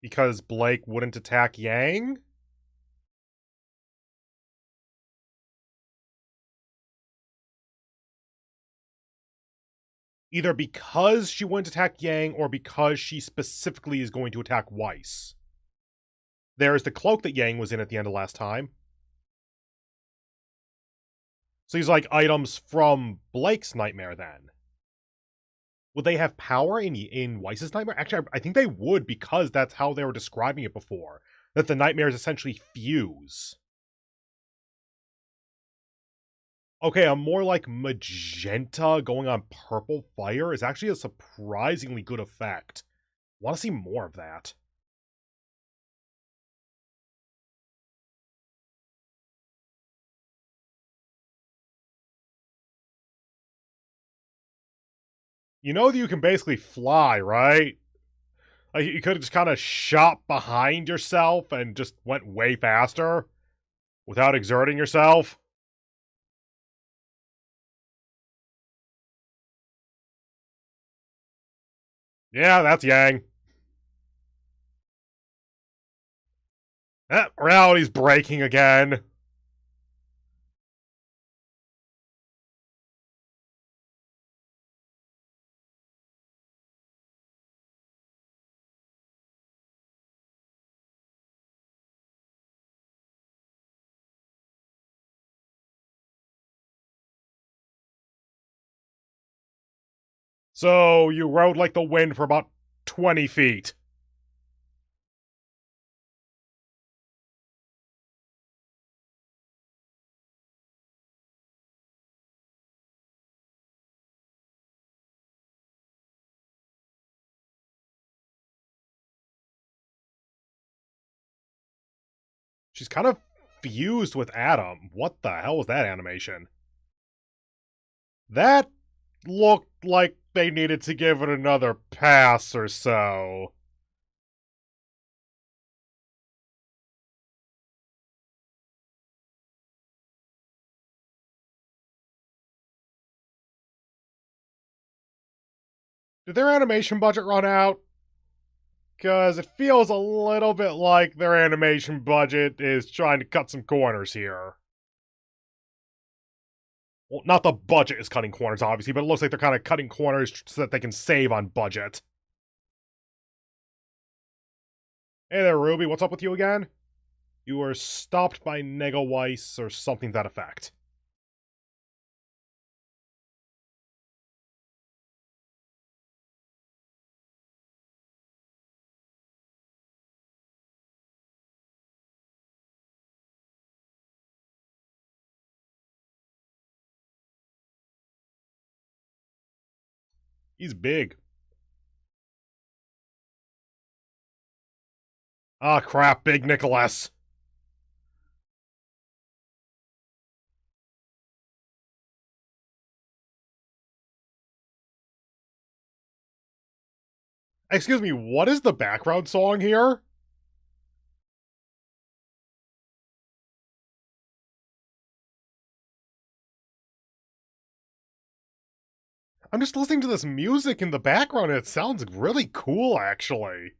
Because Blake wouldn't attack Yang? Either because she wouldn't attack Yang or because she specifically is going to attack Weiss. There's the cloak that Yang was in at the end of last time. So these are like items from Blake's nightmare then. Would they have power in Weiss's nightmare? Actually, I think they would because that's how they were describing it before. That the nightmares essentially fuse. Okay, a more like magenta going on purple fire is actually a surprisingly good effect. Want to see more of that. You know that you can basically fly, right? Like, you could have just kind of shot behind yourself and just went way faster without exerting yourself. Yeah, that's Yang. Reality's breaking again. So you rode like the wind for about 20 feet. She's kind of fused with Adam. What the hell was that animation? That looked like they needed to give it another pass or so. Did their animation budget run out? Because it feels a little bit like their animation budget is trying to cut some corners here. Well, not the budget is cutting corners, obviously, but it looks like they're kind of cutting corners so that they can save on budget. Hey there, Ruby, what's up with you again? You were stopped by Negaweiss or something to that effect. He's big. Ah, crap, Big Nicholas. Excuse me, what is the background song here? I'm just listening to this music in the background and it sounds really cool, actually.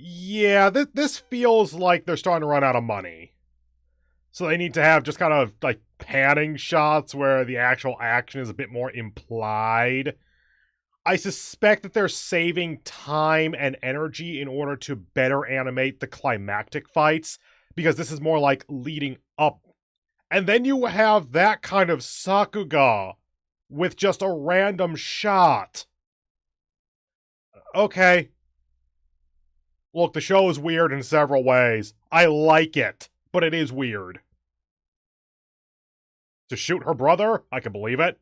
Yeah, this feels like they're starting to run out of money. So they need to have just kind of like panning shots where the actual action is a bit more implied. I suspect that they're saving time and energy in order to better animate the climactic fights, because this is more like leading up. And then you have that kind of Sakuga with just a random shot. Okay. Look, the show is weird in several ways. I like it, but it is weird. To shoot her brother? I can believe it.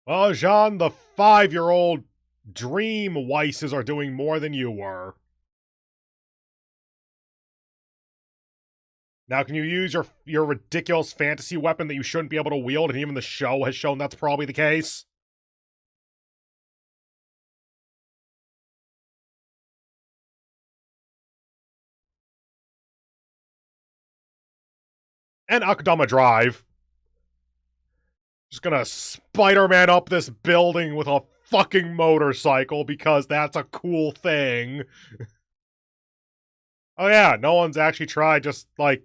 Well, Jean, the 5-year-old dream Weisses are doing more than you were. Now, can you use your ridiculous fantasy weapon that you shouldn't be able to wield, and even the show has shown that's probably the case? And Akudama Drive. Just gonna Spider-Man up this building with a fucking motorcycle because that's a cool thing. Oh yeah, no one's actually tried just, like,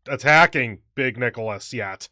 attacking Big Nicholas yet.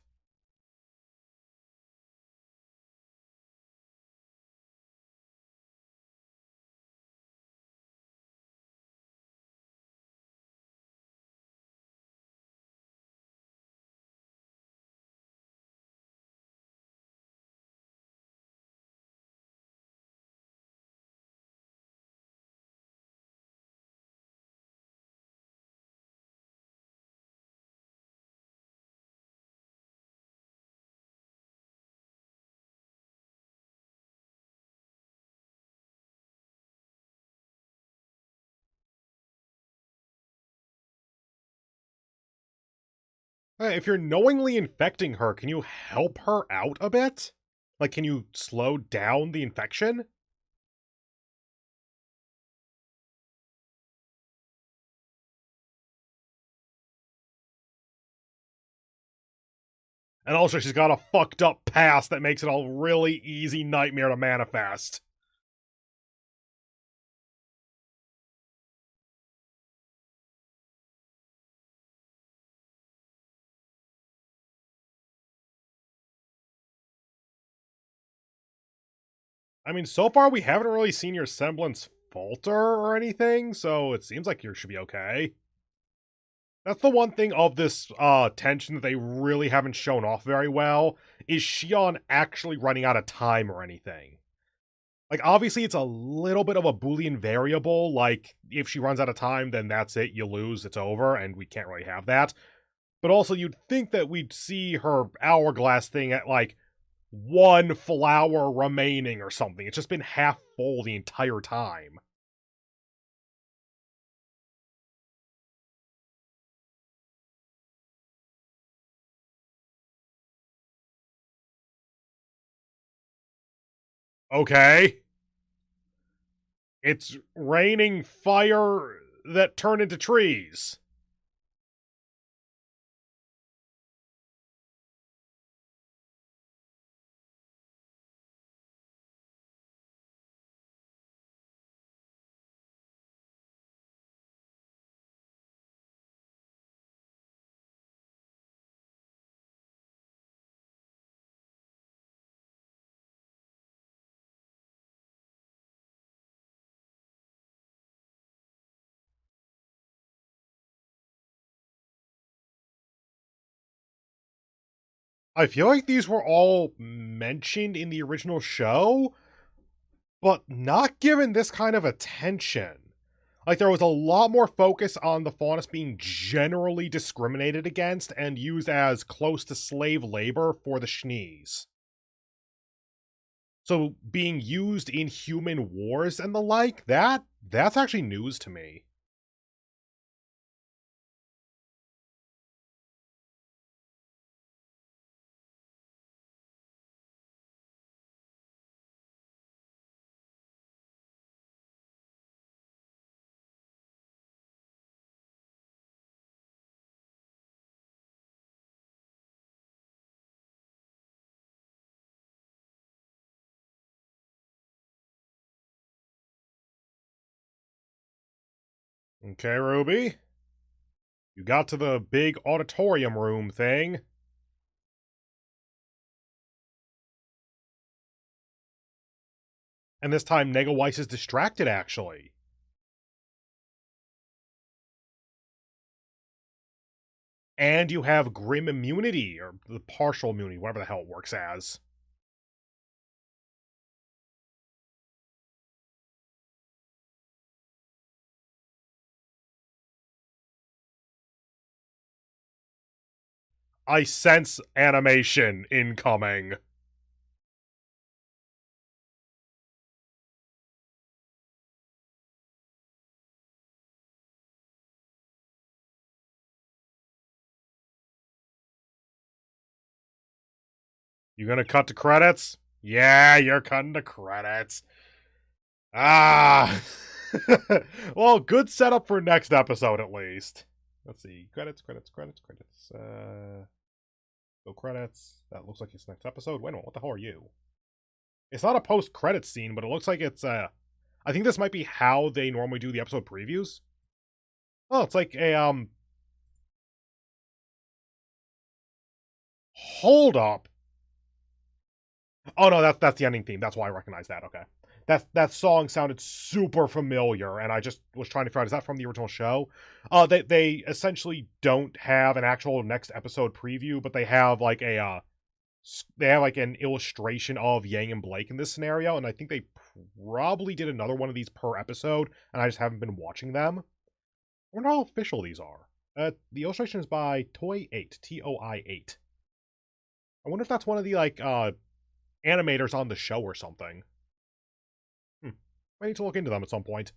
Hey, if you're knowingly infecting her, can you help her out a bit? Like, can you slow down the infection? And also, she's got a fucked up past that makes it a really easy nightmare to manifest. I mean, so far we haven't really seen your semblance falter or anything, so it seems like you should be okay. That's the one thing of this tension that they really haven't shown off very well, is Shion actually running out of time or anything. Like, obviously it's a little bit of a Boolean variable, like, if she runs out of time, then that's it, you lose, it's over, and we can't really have that. But also, you'd think that we'd see her hourglass thing at, like, 1 flower remaining or something. It's just been half full the entire time. Okay. It's raining fire that turn into trees. I feel like these were all mentioned in the original show, but not given this kind of attention. Like, there was a lot more focus on the faunus being generally discriminated against and used as close to slave labor for the Shnees. So, being used in human wars and the like, that's actually news to me. Okay, RWBY. You got to the big auditorium room thing. And this time, Negaweiss is distracted, actually. And you have Grim immunity, or the partial immunity, whatever the hell it works as. I sense animation incoming. You gonna cut to credits? Yeah, you're cutting to credits. Ah! Well, good setup for next episode, at least. Let's see. Credits. No credits. That looks like it's next episode. Wait a minute, what the hell are you? It's not a post-credits scene, but it looks like it's, I think this might be how they normally do the episode previews. Oh, it's like a, hold up. Oh no, that's the ending theme. That's why I recognize that. Okay, that song sounded super familiar, and I just was trying to figure out, is that from the original show? They essentially don't have an actual next episode preview, but they have like an illustration of Yang and Blake in this scenario, and I think they probably did another one of these per episode, and I just haven't been watching them. I wonder how official these are. The illustration is by Toi8, TOI8. I wonder if that's one of the like animators on the show or something. I need to look into them at some point.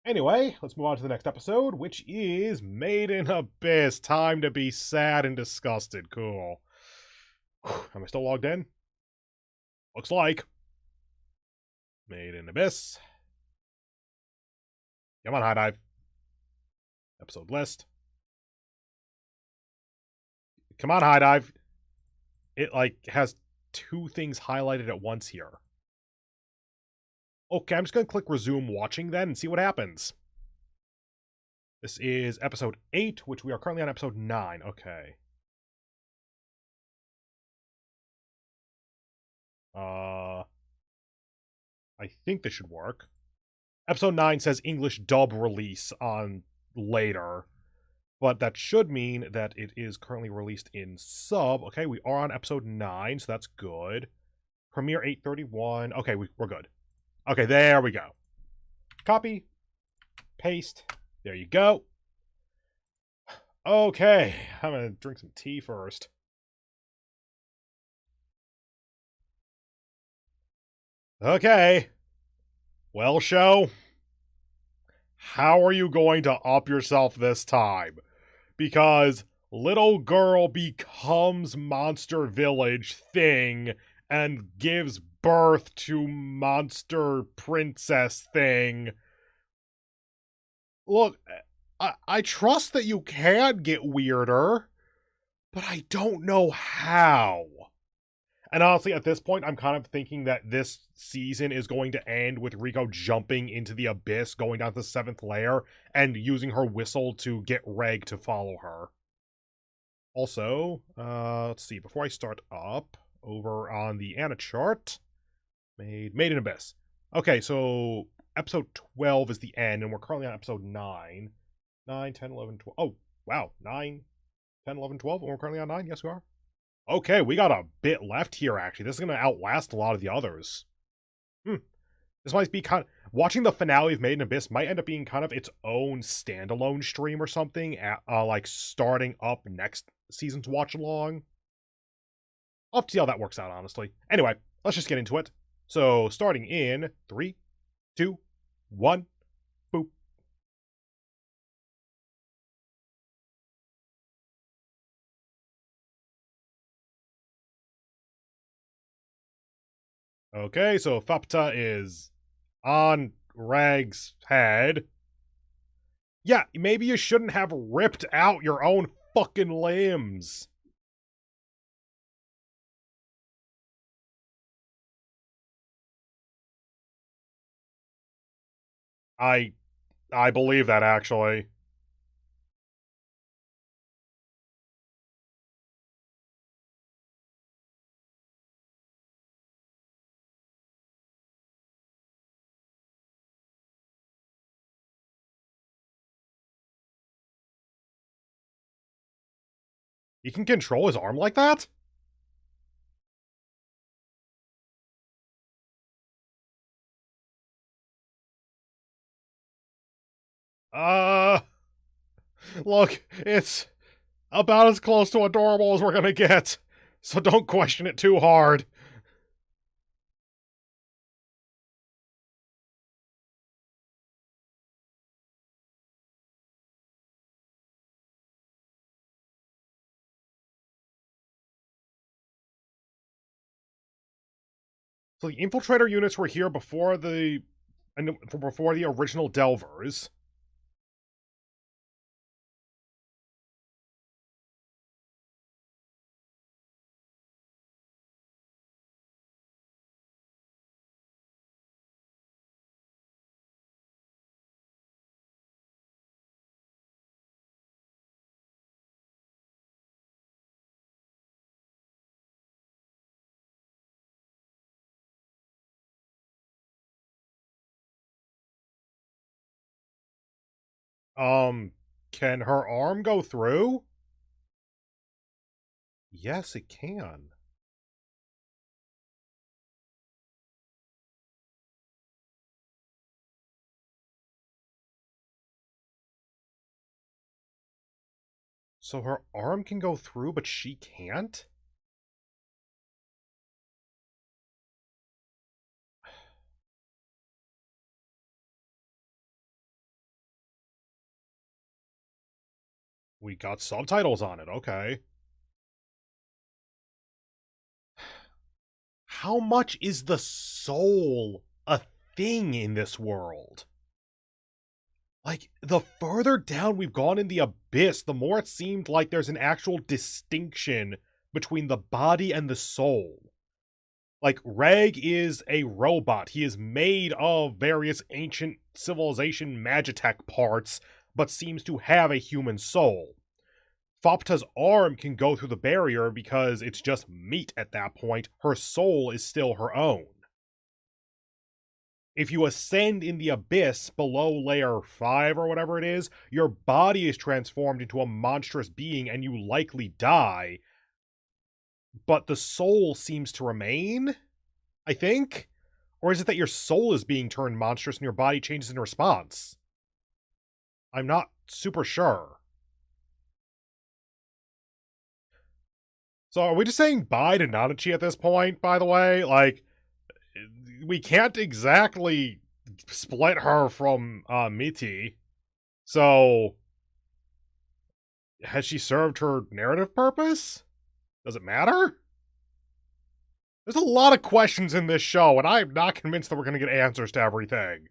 Anyway, let's move on to the next episode, which is Made in Abyss. Time to be sad and disgusted. Cool. Am I still logged in? Looks like. Made in Abyss. Come on, High Dive. Episode list. Come on, High Dive. it, like, has two things highlighted at once here. Okay, I'm just gonna click resume watching then and see what happens. This is episode 8, which we are currently on episode 9. Okay. I think this should work. Episode 9 says English dub release on later, but that should mean that it is currently released in sub. Okay, we are on episode 9, so that's good. Premiere 8:31. Okay, we're good. Okay, there we go. Copy. Paste. There you go. Okay, I'm gonna drink some tea first. Okay. Well, show, how are you going to up yourself this time? Because little girl becomes Monster Village thing and gives birth to Monster Princess thing. Look, I trust that you can get weirder, but I don't know how. And honestly, at this point, I'm kind of thinking that this season is going to end with Riko jumping into the abyss, going down to the 7th layer, and using her whistle to get Reg to follow her. Also, let's see, before I start up, over on the Anna chart, Made in Abyss. Okay, so episode 12 is the end, and we're currently on episode 9. 9, 10, 11, 12. Oh, wow, 9, 10, 11, 12, and we're currently on 9? Yes, we are. Okay, we got a bit left here, actually. This is going to outlast a lot of the others. This might be kind of... Watching the finale of Made in Abyss might end up being kind of its own standalone stream or something, like starting up next season's Watchalong. I'll have to see how that works out, honestly. Anyway, let's just get into it. So, starting in 3, 2, 1, boop. Okay, so Fapta is on Rag's head. Yeah, maybe you shouldn't have ripped out your own fucking limbs. I believe that, actually. He can control his arm like that? Look, it's about as close to adorable as we're gonna get, so don't question it too hard. So the infiltrator units were here before the original Delvers. Can her arm go through? Yes, it can. So her arm can go through, but she can't? We got subtitles on it, okay. How much is the soul a thing in this world? Like, the further down we've gone in the abyss, the more it seemed like there's an actual distinction between the body and the soul. Like, Reg is a robot. He is made of various ancient civilization magitech parts, but seems to have a human soul. Fopta's arm can go through the barrier because it's just meat at that point. Her soul is still her own. If you ascend in the abyss below layer 5 or whatever it is, your body is transformed into a monstrous being and you likely die. But the soul seems to remain, I think? Or is it that your soul is being turned monstrous and your body changes in response? I'm not super sure. So are we just saying bye to Nanachi at this point, by the way? Like, we can't exactly split her from Miti. So, has she served her narrative purpose? Does it matter? There's a lot of questions in this show, and I'm not convinced that we're going to get answers to everything.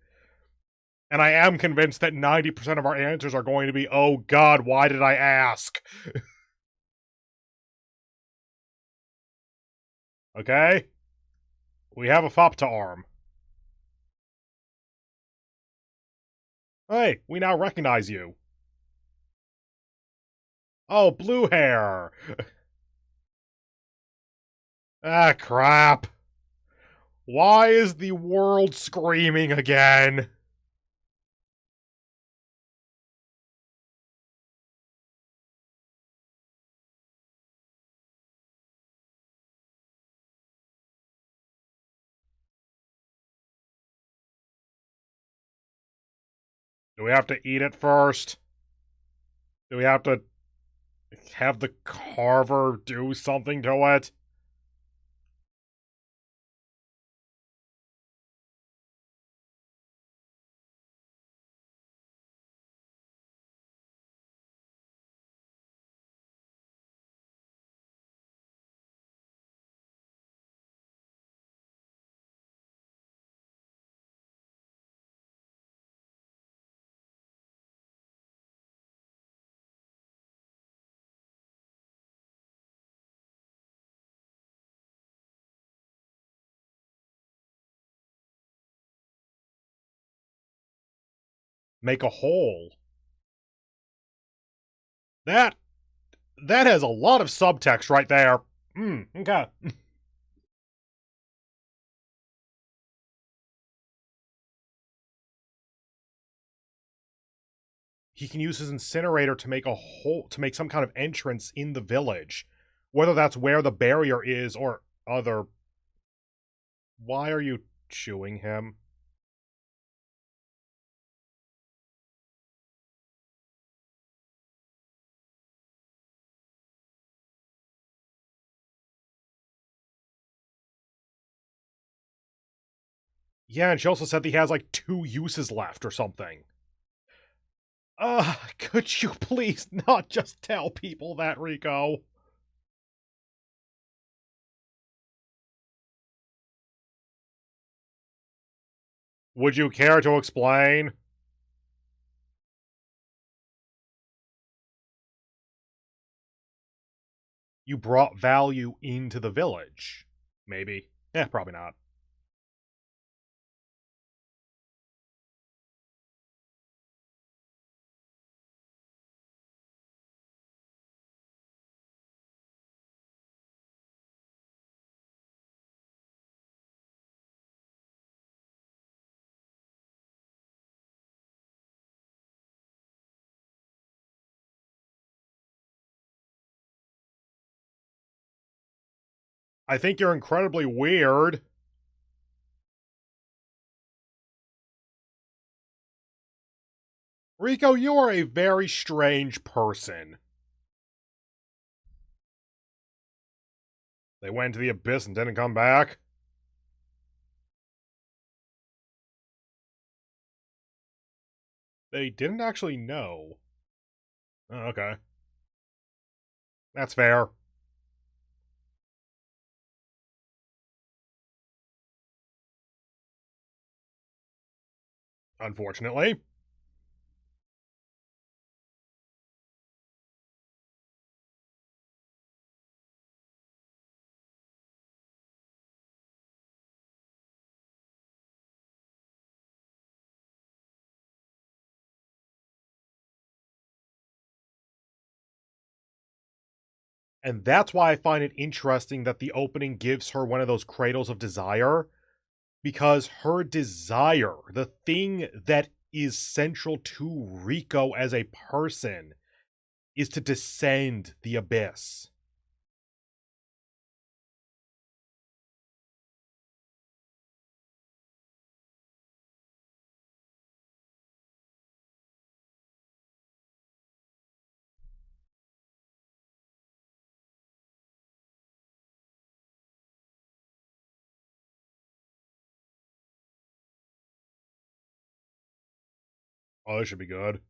And I am convinced that 90% of our answers are going to be, oh god, why did I ask? Okay? We have a Fopta arm. Hey, we now recognize you. Oh, blue hair! Ah, crap. Why is the world screaming again? Do we have to eat it first? Do we have to have the carver do something to it? Make a hole. That has a lot of subtext right there. Okay. He can use his incinerator to make a hole, to make some kind of entrance in the village. Whether that's where the barrier is or other. Why are you chewing him? Yeah, and she also said that he has like 2 uses left or something. Could you please not just tell people that, Rico? Would you care to explain? You brought value into the village. Maybe. Probably not. I think you're incredibly weird. Rico, you are a very strange person. They went to the abyss and didn't come back. They didn't actually know. Oh, okay. That's fair. Unfortunately. And that's why I find it interesting that the opening gives her one of those cradles of desire, because her desire, the thing that is central to Rico as a person, is to descend the abyss. Oh, this should be good.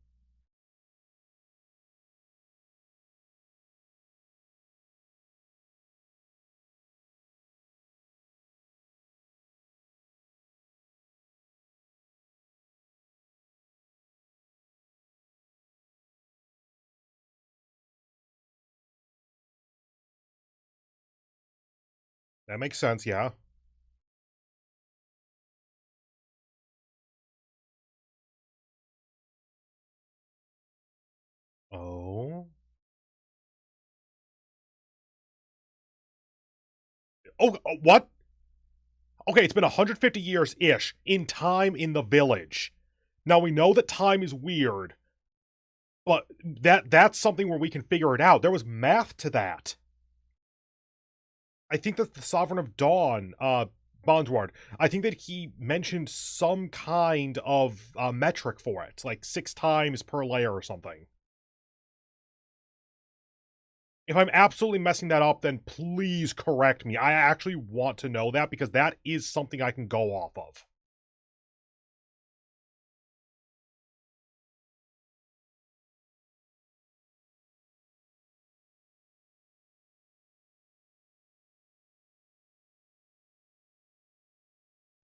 That makes sense, yeah. Oh? Oh, what? Okay, it's been 150 years-ish in time in the village. Now, we know that time is weird, but that's something where we can figure it out. There was math to that. I think that the Sovereign of Dawn, Bondsward, I think that he mentioned some kind of metric for it, like 6 times per layer or something. If I'm absolutely messing that up, then please correct me. I actually want to know that, because that is something I can go off of.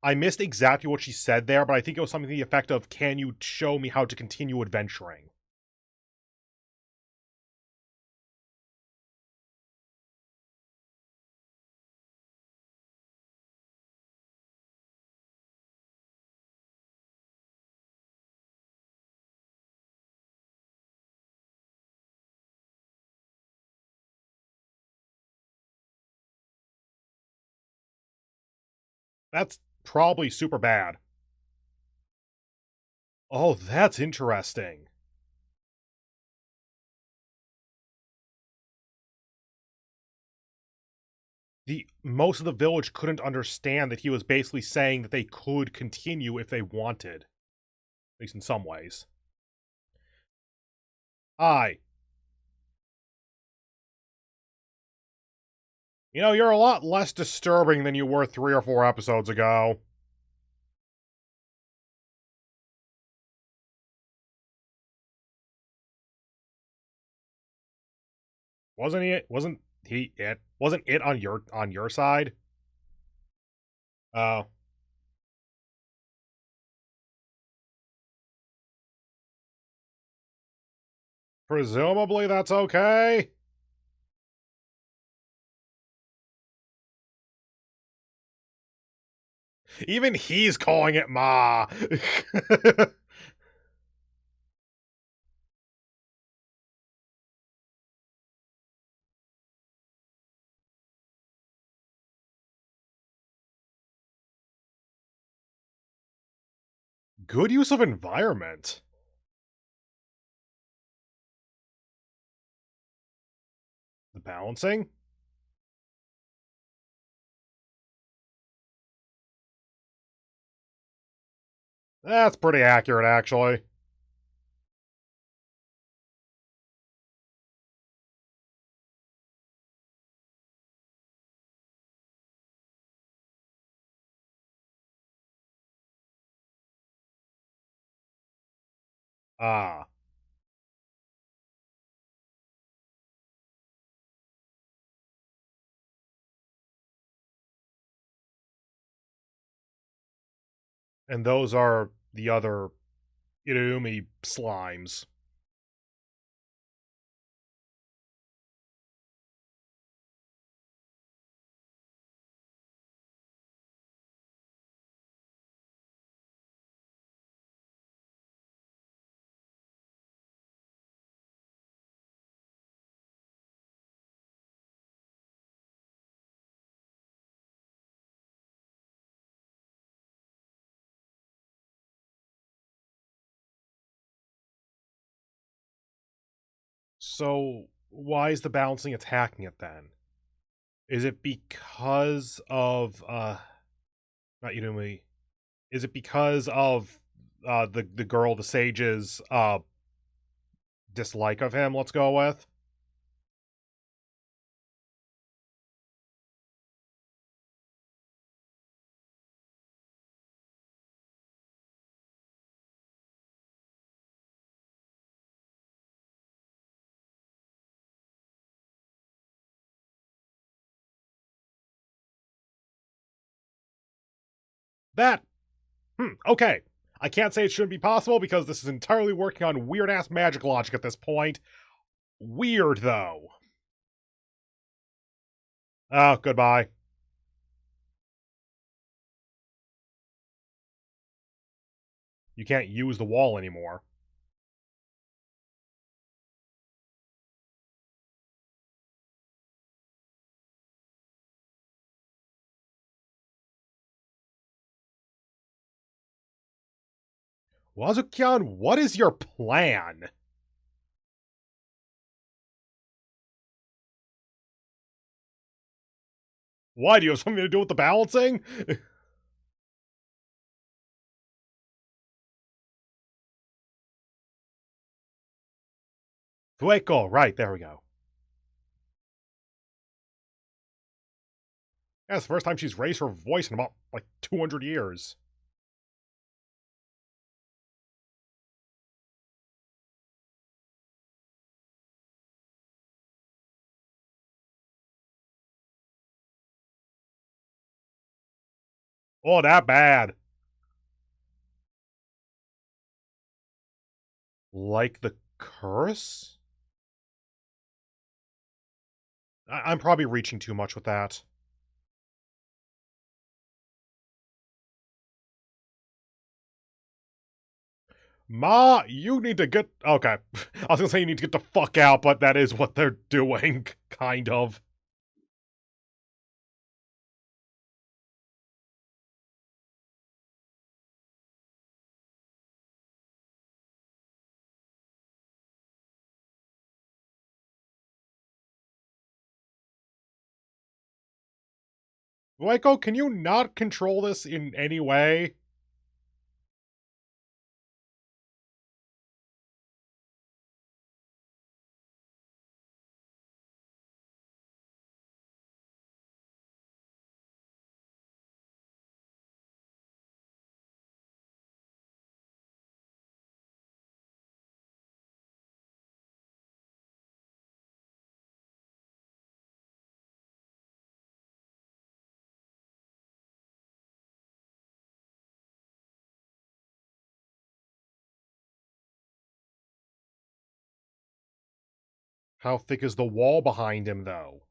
I missed exactly what she said there, but I think it was something to the effect of, can you show me how to continue adventuring? That's probably super bad. Oh, that's interesting. Most of the village couldn't understand that he was basically saying that they could continue if they wanted. At least in some ways. Hi. You know, you're a lot less disturbing than you were 3 or 4 episodes ago. Wasn't it on your side? Oh. Presumably that's okay? Even he's calling it Ma. Good use of environment. The balancing? That's pretty accurate, actually. Ah. And those are the other Irumi slimes. So, why is the balancing attacking it then? Is it because of, not Yumi, is it because of, the girl, the sage's, dislike of him, let's go with? That, okay. I can't say it shouldn't be possible because this is entirely working on weird-ass magic logic at this point. Weird, though. Oh, goodbye. You can't use the wall anymore. Wazukyan, what is your plan? Why, do you have something to do with the balancing? Fueko, right, there we go. Yeah, it's the first time she's raised her voice in about, 200 years. Oh, that bad. Like the curse? I'm probably reaching too much with that. Ma, you need to get... Okay. I was gonna say you need to get the fuck out, but that is what they're doing, kind of. Fueko, can you not control this in any way? How thick is the wall behind him, though?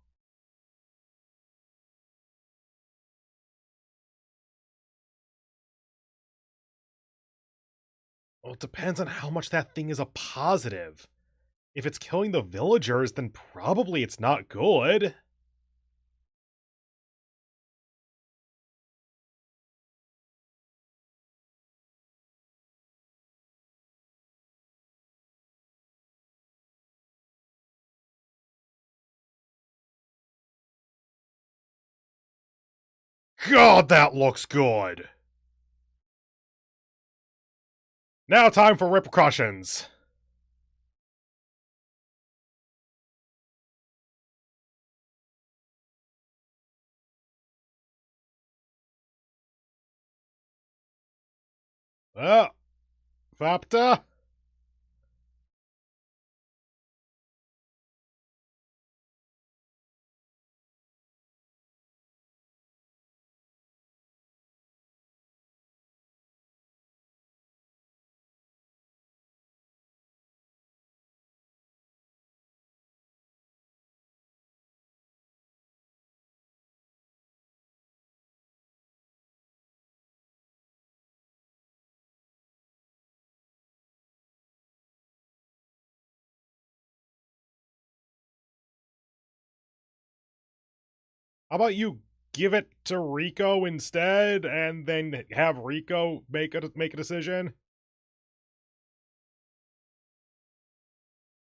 Well, it depends on how much that thing is a positive. If it's killing the villagers, then probably it's not good. God, that looks good! Now time for repercussions. Fapta? How about you give it to Rico instead, and then have Rico make a decision?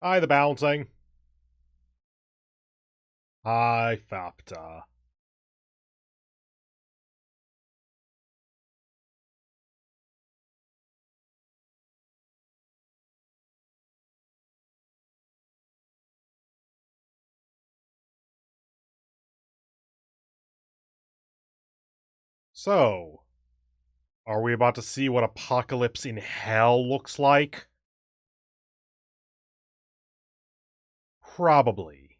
Hi, the balancing. Hi, Fapta. So, are we about to see what Apocalypse in Hell looks like? Probably.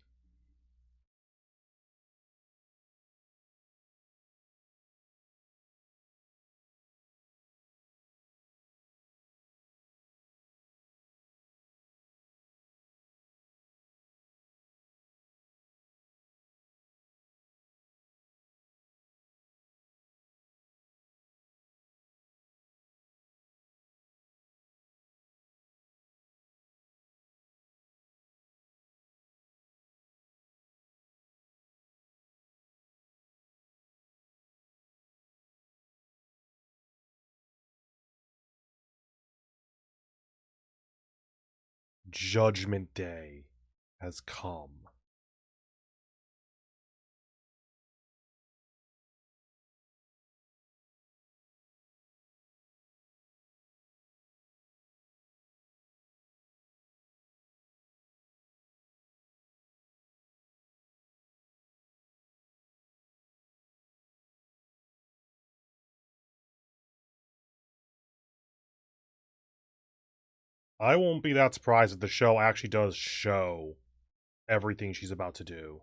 Judgment Day has come. I won't be that surprised if the show actually does show everything she's about to do.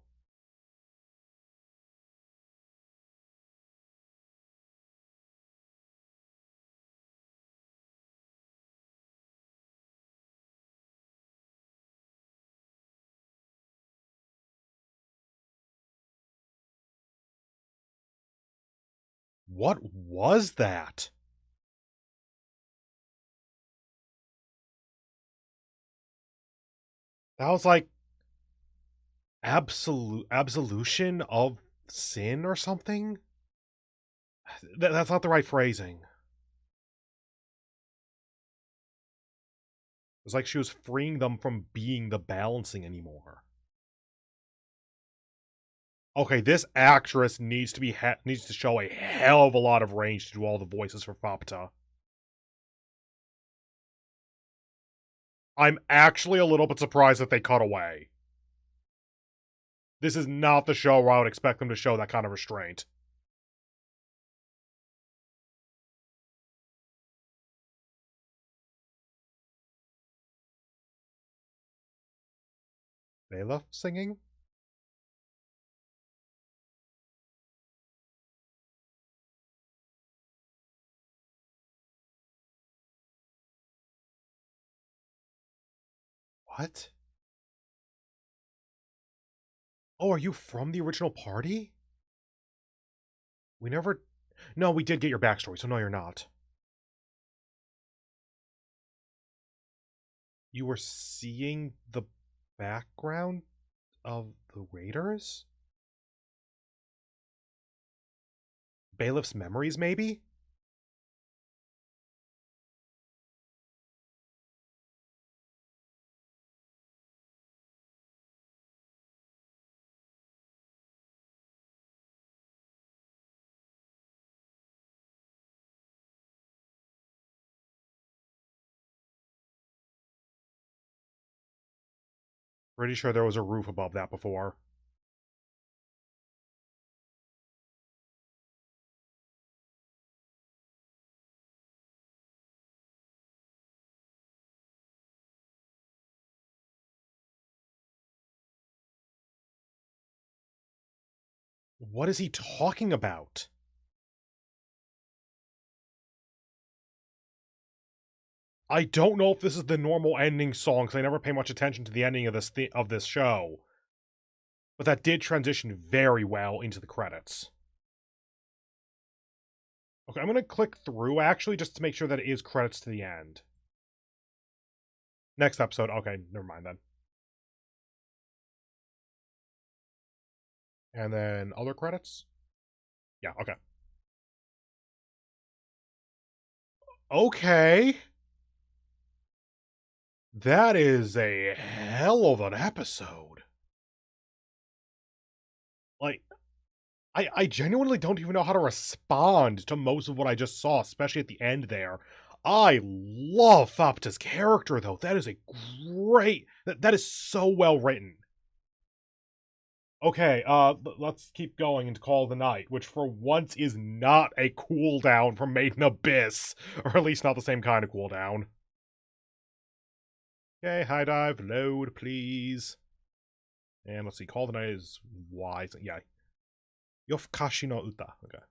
What was that? That was like absolution of sin or something? That's not the right phrasing. It's like she was freeing them from being the balancing anymore. Okay, this actress needs to show a hell of a lot of range to do all the voices for Fapta. I'm actually a little bit surprised that they cut away. This is not the show where I would expect them to show that kind of restraint. Layla singing? What? Oh, are you from the original party? We never... No, we did get your backstory, so no, you're not. You were seeing the background of the Raiders? Bailiff's memories, maybe? Pretty sure there was a roof above that before. What is he talking about? I don't know if this is the normal ending song, because I never pay much attention to the ending of this show. But that did transition very well into the credits. Okay, I'm going to click through, actually, just to make sure that it is credits to the end. Next episode. Okay, never mind then. And then other credits? Yeah, okay. Okay. That is a hell of an episode. Like, I genuinely don't even know how to respond to most of what I just saw, especially at the end there. I love Thopta's character, though. That is a great... That is so well written. Okay, let's keep going into Call of the Night, which for once is not a cooldown from Maiden Abyss. Or at least not the same kind of cooldown. Okay, high dive, load, please. And let's see, Call of the Night is Y. So yeah. Yofukashi no Uta. Okay.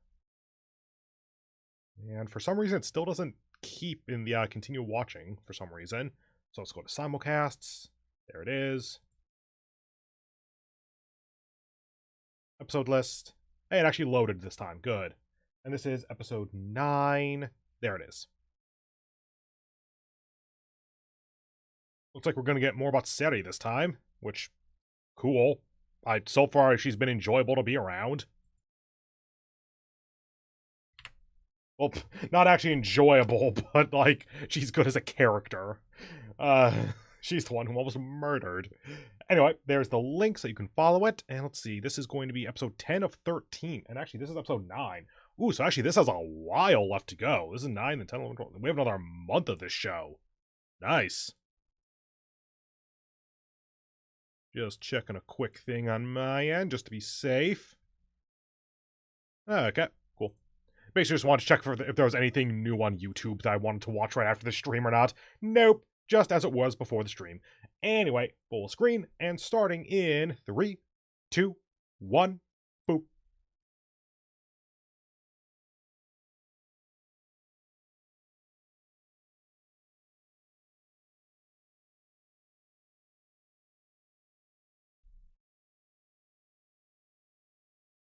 And for some reason, it still doesn't keep in the continue watching for some reason. So let's go to simulcasts. There it is. Episode list. Hey, it actually loaded this time. Good. And this is episode 9. There it is. Looks like we're going to get more about Seri this time, which, cool. So far, she's been enjoyable to be around. Well, not actually enjoyable, but, like, she's good as a character. She's the one who almost murdered. Anyway, there's the link so you can follow it. And let's see, this is going to be episode 10 of 13. And actually, this is episode 9. Ooh, so actually, this has a while left to go. This is 9 and 10, 11, 12. We have another month of this show. Nice. Just checking a quick thing on my end, just to be safe. Okay, cool. Basically just wanted to check for if there was anything new on YouTube that I wanted to watch right after the stream or not. Nope, just as it was before the stream. Anyway, full screen, and starting in 3, 2, 1, boop.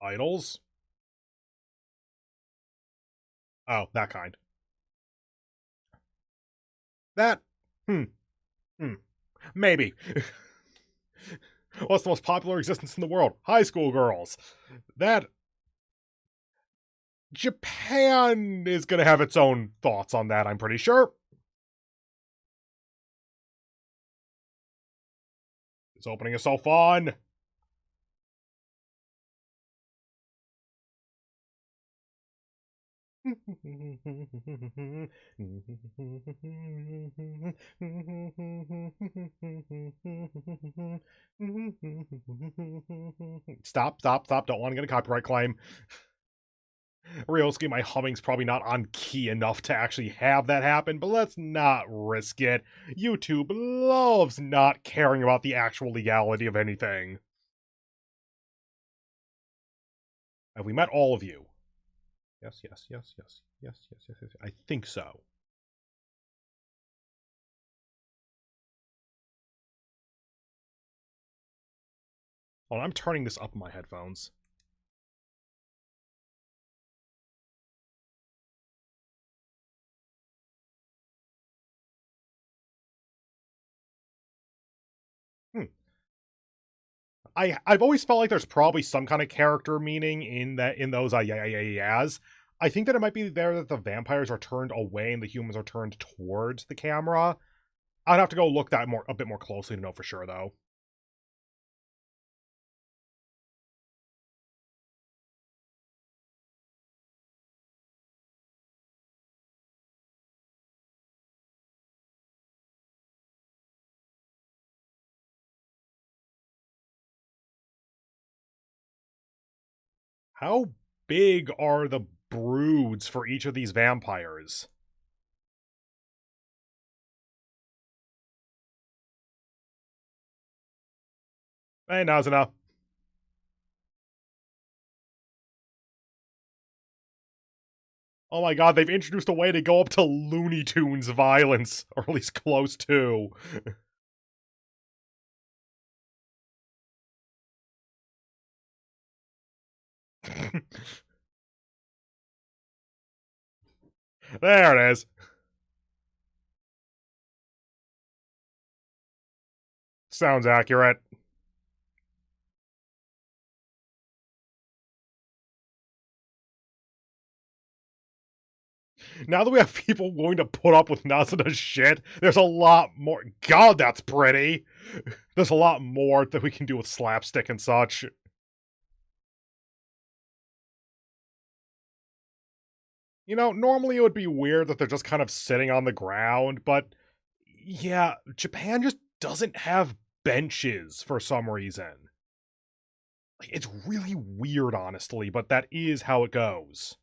Idols? Oh, that kind. That? Maybe. What's the most popular existence in the world? High school girls. That... Japan is going to have its own thoughts on that, I'm pretty sure. This opening is so fun. Stop. Don't want to get a copyright claim. Realski, my humming's probably not on key enough to actually have that happen, but let's not risk it. YouTube loves not caring about the actual legality of anything. Have we met all of you? Yes. I think so. Oh, I'm turning this up in my headphones. I've always felt like there's probably some kind of character meaning in those yes. I think that it might be there that the vampires are turned away and the humans are turned towards the camera. I'd have to go look that a bit more closely to know for sure, though. How big are the broods for each of these vampires? Hey, Nazuna. Oh my god, they've introduced a way to go up to Looney Tunes violence, or at least close to. There it is. Sounds accurate. Now that we have people willing to put up with Nasuda's shit, there's a lot more. God, that's pretty! There's a lot more that we can do with slapstick and such. You know, normally it would be weird that they're just kind of sitting on the ground, but yeah, Japan just doesn't have benches for some reason. Like, it's really weird, honestly, but that is how it goes.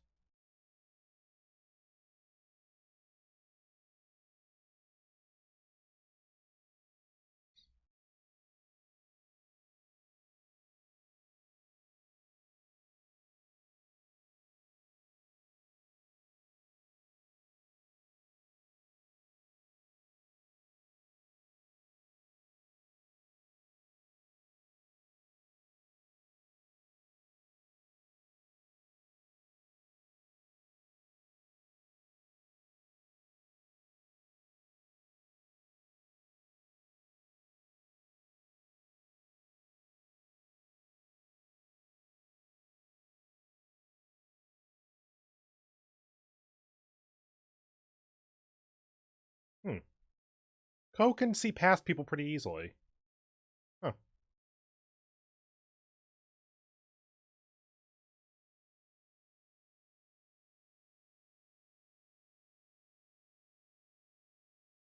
Hmm. Ko can see past people pretty easily. Huh.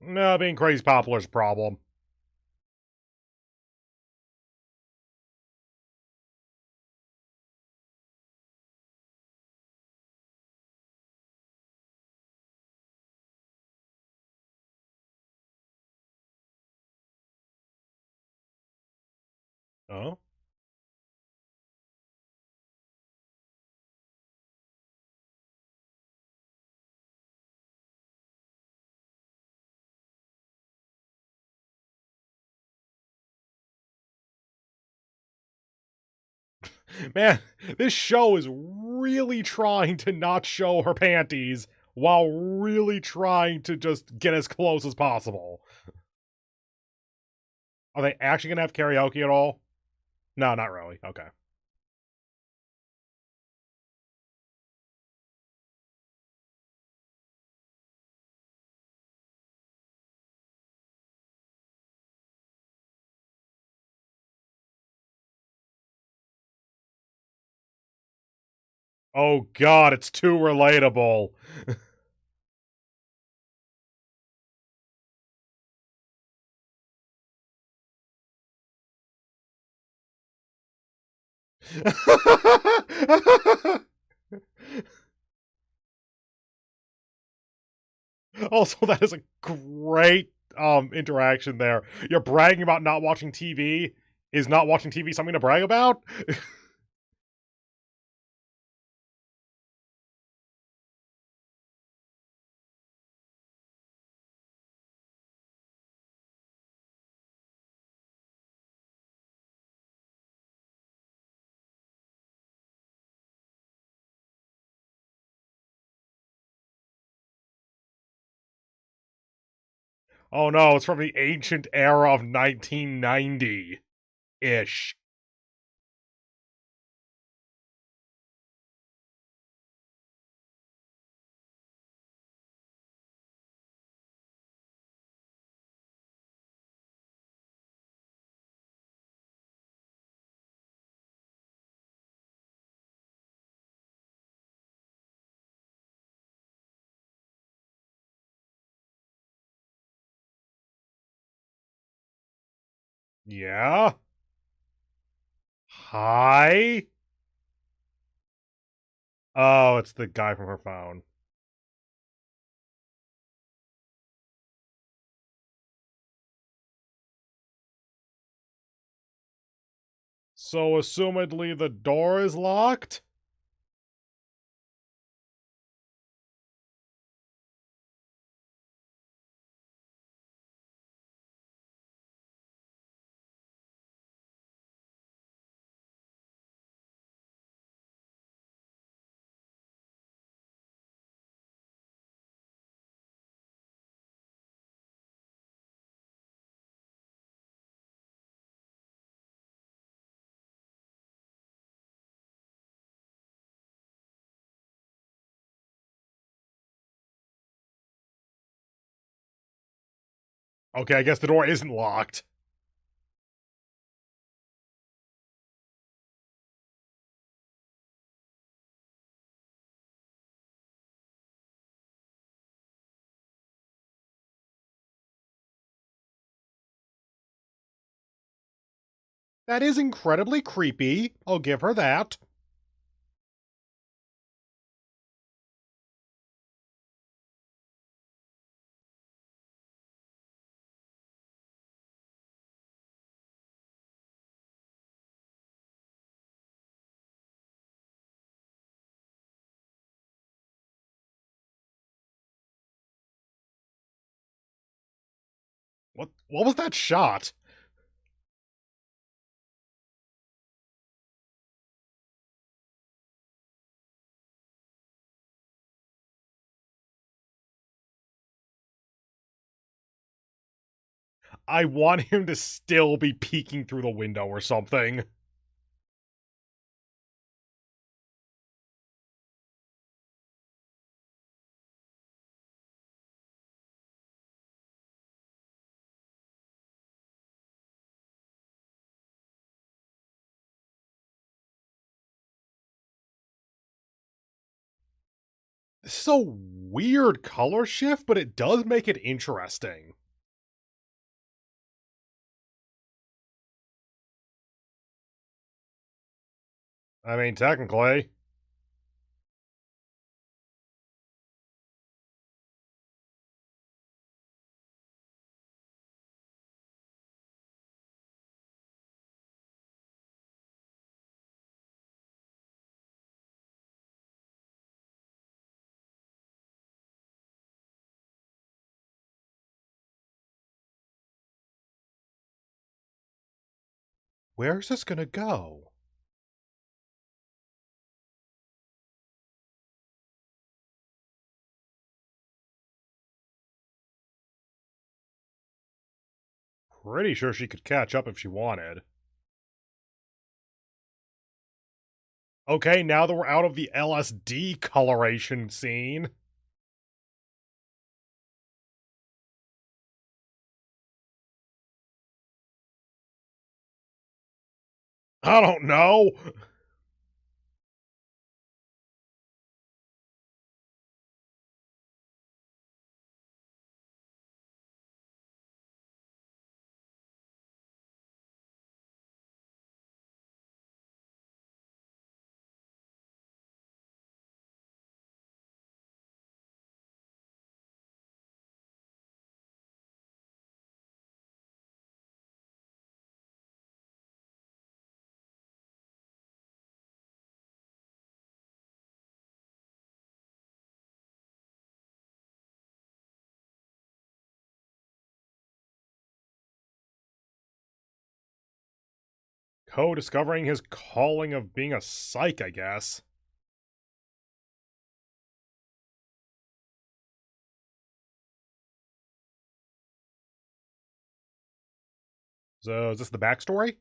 No, being crazy popular's a problem. Oh? Man, this show is really trying to not show her panties while really trying to just get as close as possible. Are they actually gonna have karaoke at all? No, not really. Okay. Oh god, it's too relatable. Also, that is a great interaction there. You're bragging about not watching TV. Is not watching TV something to brag about? Oh no, it's from the ancient era of 1990 ish. Yeah? Hi? Oh, it's the guy from her phone. So, assumedly, the door is locked? Okay, I guess the door isn't locked. That is incredibly creepy. I'll give her that. What was that shot? I want him to still be peeking through the window or something. This is a weird color shift, but it does make it interesting. I mean, technically. Where's this gonna go? Pretty sure she could catch up if she wanted. Okay, now that we're out of the LSD coloration scene. I don't know. Ko discovering his calling of being a psych, I guess. So, is this the backstory?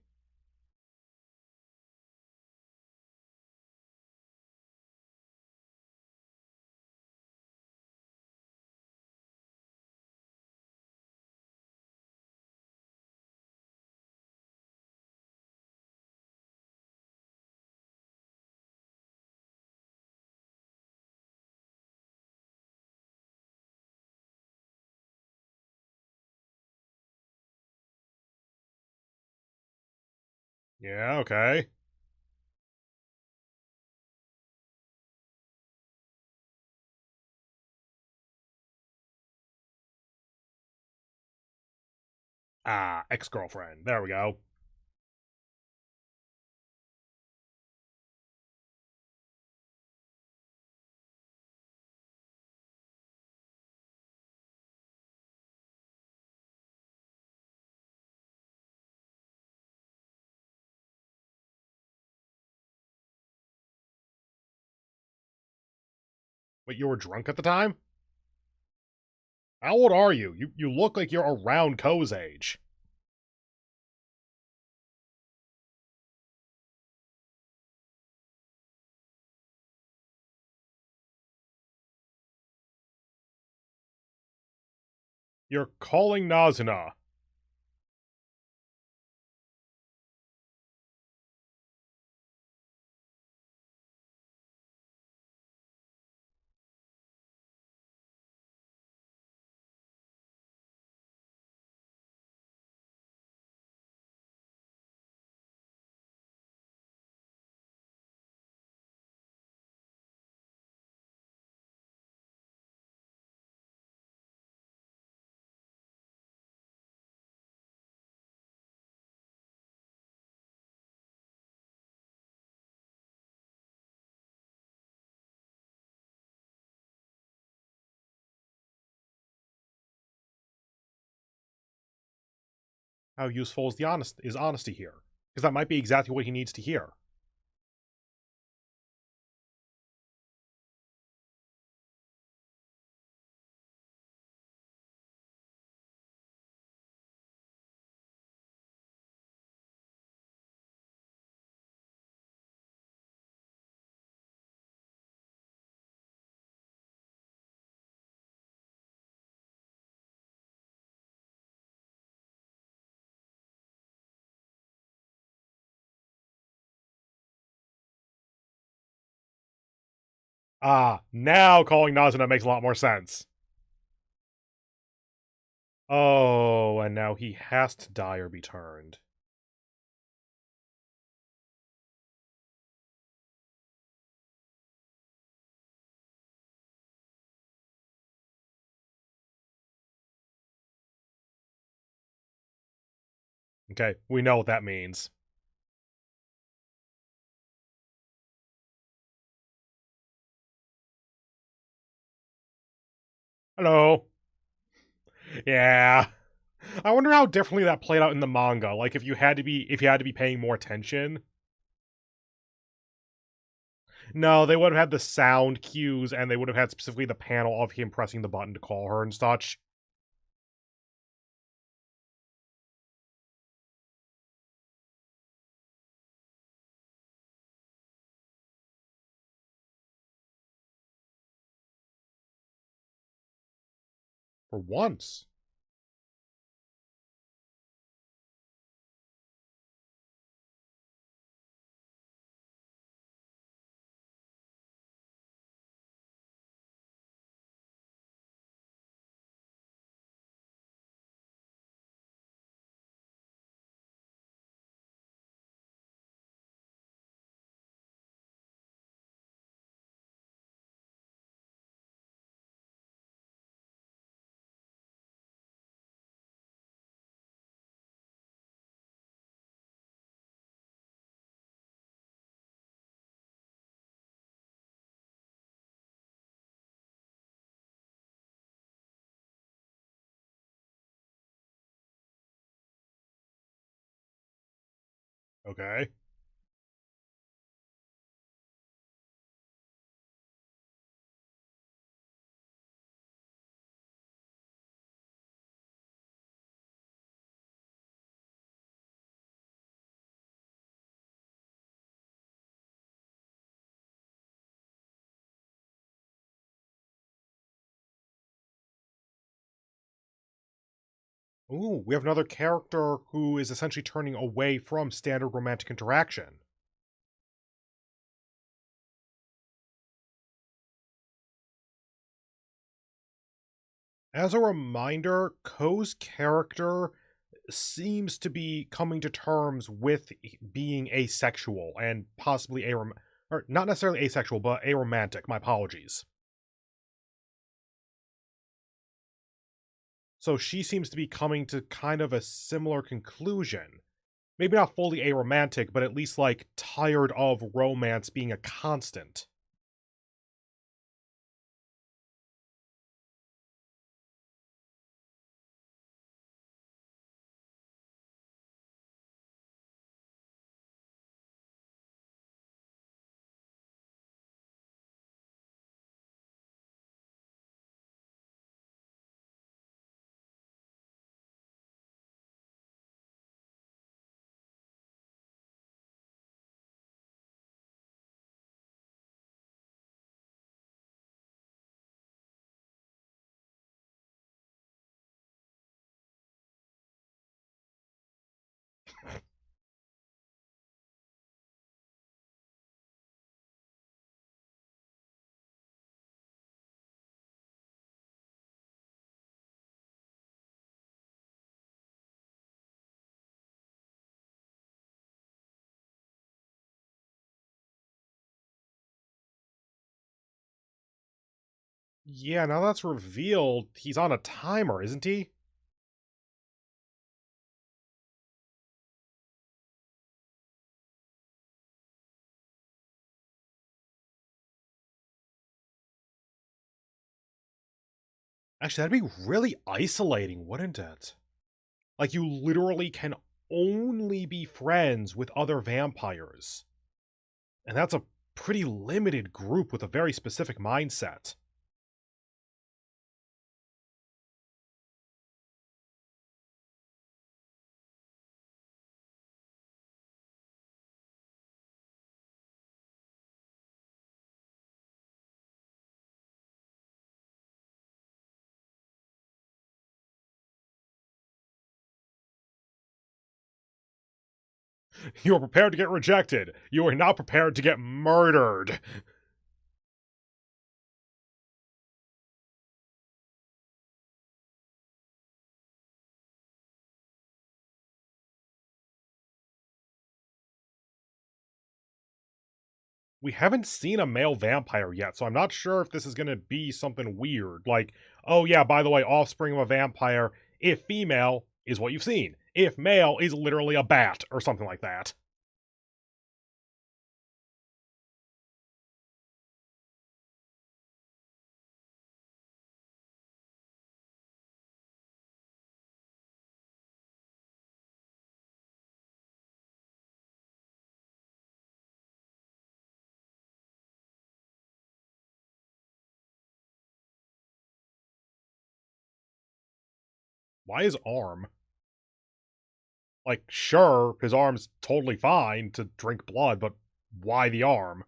Yeah, okay. Ah, ex-girlfriend. There we go. Wait, you were drunk at the time? How old are you? You look like you're around Ko's age. You're calling Nazuna. How useful is honesty here? Because that might be exactly what he needs to hear. Ah, now calling Nazuna makes a lot more sense. Oh, and now he has to die or be turned. Okay, we know what that means. Hello. Yeah. I wonder how differently that played out in the manga. Like if you had to be paying more attention. No, they would have had the sound cues and they would have had specifically the panel of him pressing the button to call her and such. For once. Okay. Ooh, we have another character who is essentially turning away from standard romantic interaction. As a reminder, Ko's character seems to be coming to terms with being asexual and possibly or not necessarily asexual, but aromantic. My apologies. So she seems to be coming to kind of a similar conclusion. Maybe not fully aromantic, but at least like tired of romance being a constant. Yeah, now that's revealed, he's on a timer, isn't he? Actually, that'd be really isolating, wouldn't it? Like, you literally can only be friends with other vampires. And that's a pretty limited group with a very specific mindset. You are prepared to get rejected. You are not prepared to get murdered. We haven't seen a male vampire yet, so I'm not sure if this is going to be something weird. Like, oh yeah, by the way, offspring of a vampire, if female, is what you've seen. If male, is literally a bat, or something like that. Why his arm? Like, sure, his arm's totally fine to drink blood, but why the arm?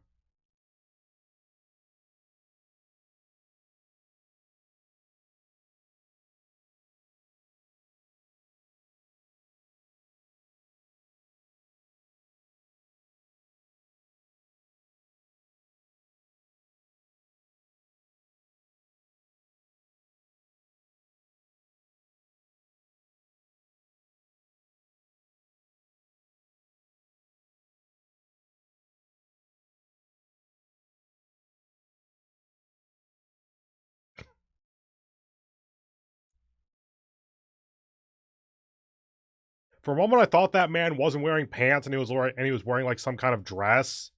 For a moment, I thought that man wasn't wearing pants and he was wearing like some kind of dress.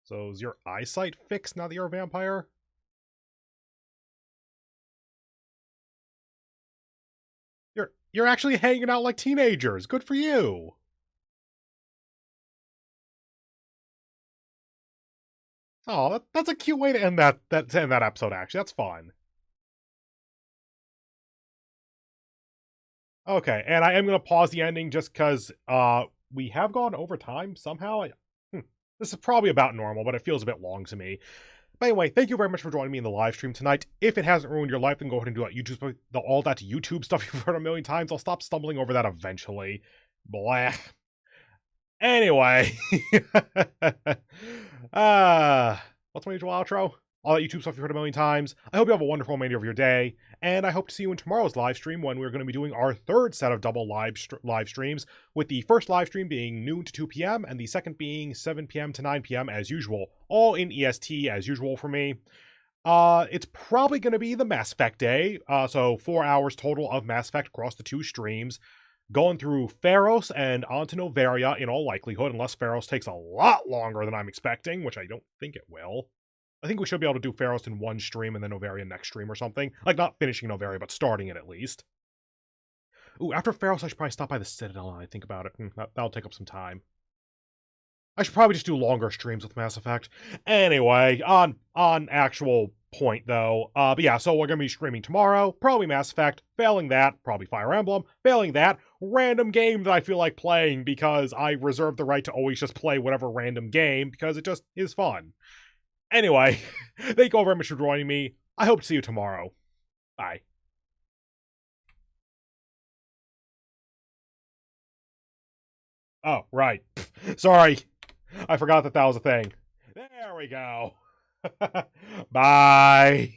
So is your eyesight fixed now that you're a vampire? You're actually hanging out like teenagers. Good for you. Oh, that's a cute way to end that episode. Actually, that's fun. Okay, and I am gonna pause the ending just because we have gone over time somehow. This is probably about normal, but it feels a bit long to me. But anyway, thank you very much for joining me in the live stream tonight. If it hasn't ruined your life, then go ahead and do all that YouTube stuff you've heard a million times. I'll stop stumbling over that eventually. Blah. Anyway. What's my usual outro? All that YouTube stuff you've heard a million times. I hope you have a wonderful remainder of your day, and I hope to see you in tomorrow's live stream when we're going to be doing our third set of double live streams, with the first live stream being noon to 2 p.m. and the second being 7 p.m. to 9 p.m. as usual, all in EST as usual for me. It's probably going to be the Mass Effect day, so 4 hours total of Mass Effect across the two streams, going through Pharos and onto Novaria in all likelihood, unless Pharos takes a lot longer than I'm expecting, which I don't think it will. I think we should be able to do Pharos in one stream and then Novaria next stream or something. Like, not finishing Novaria, but starting it at least. Ooh, after Pharos, I should probably stop by the Citadel and I think about it. That'll take up some time. I should probably just do longer streams with Mass Effect. Anyway, on actual point though, but yeah, so we're gonna be streaming tomorrow, probably Mass Effect, failing that, probably Fire Emblem, failing that, random game that I feel like playing because I reserve the right to always just play whatever random game because it just is fun. Anyway, thank you all very much for joining me. I hope to see you tomorrow. Bye. Oh, right. Sorry. I forgot that was a thing. There we go. Bye.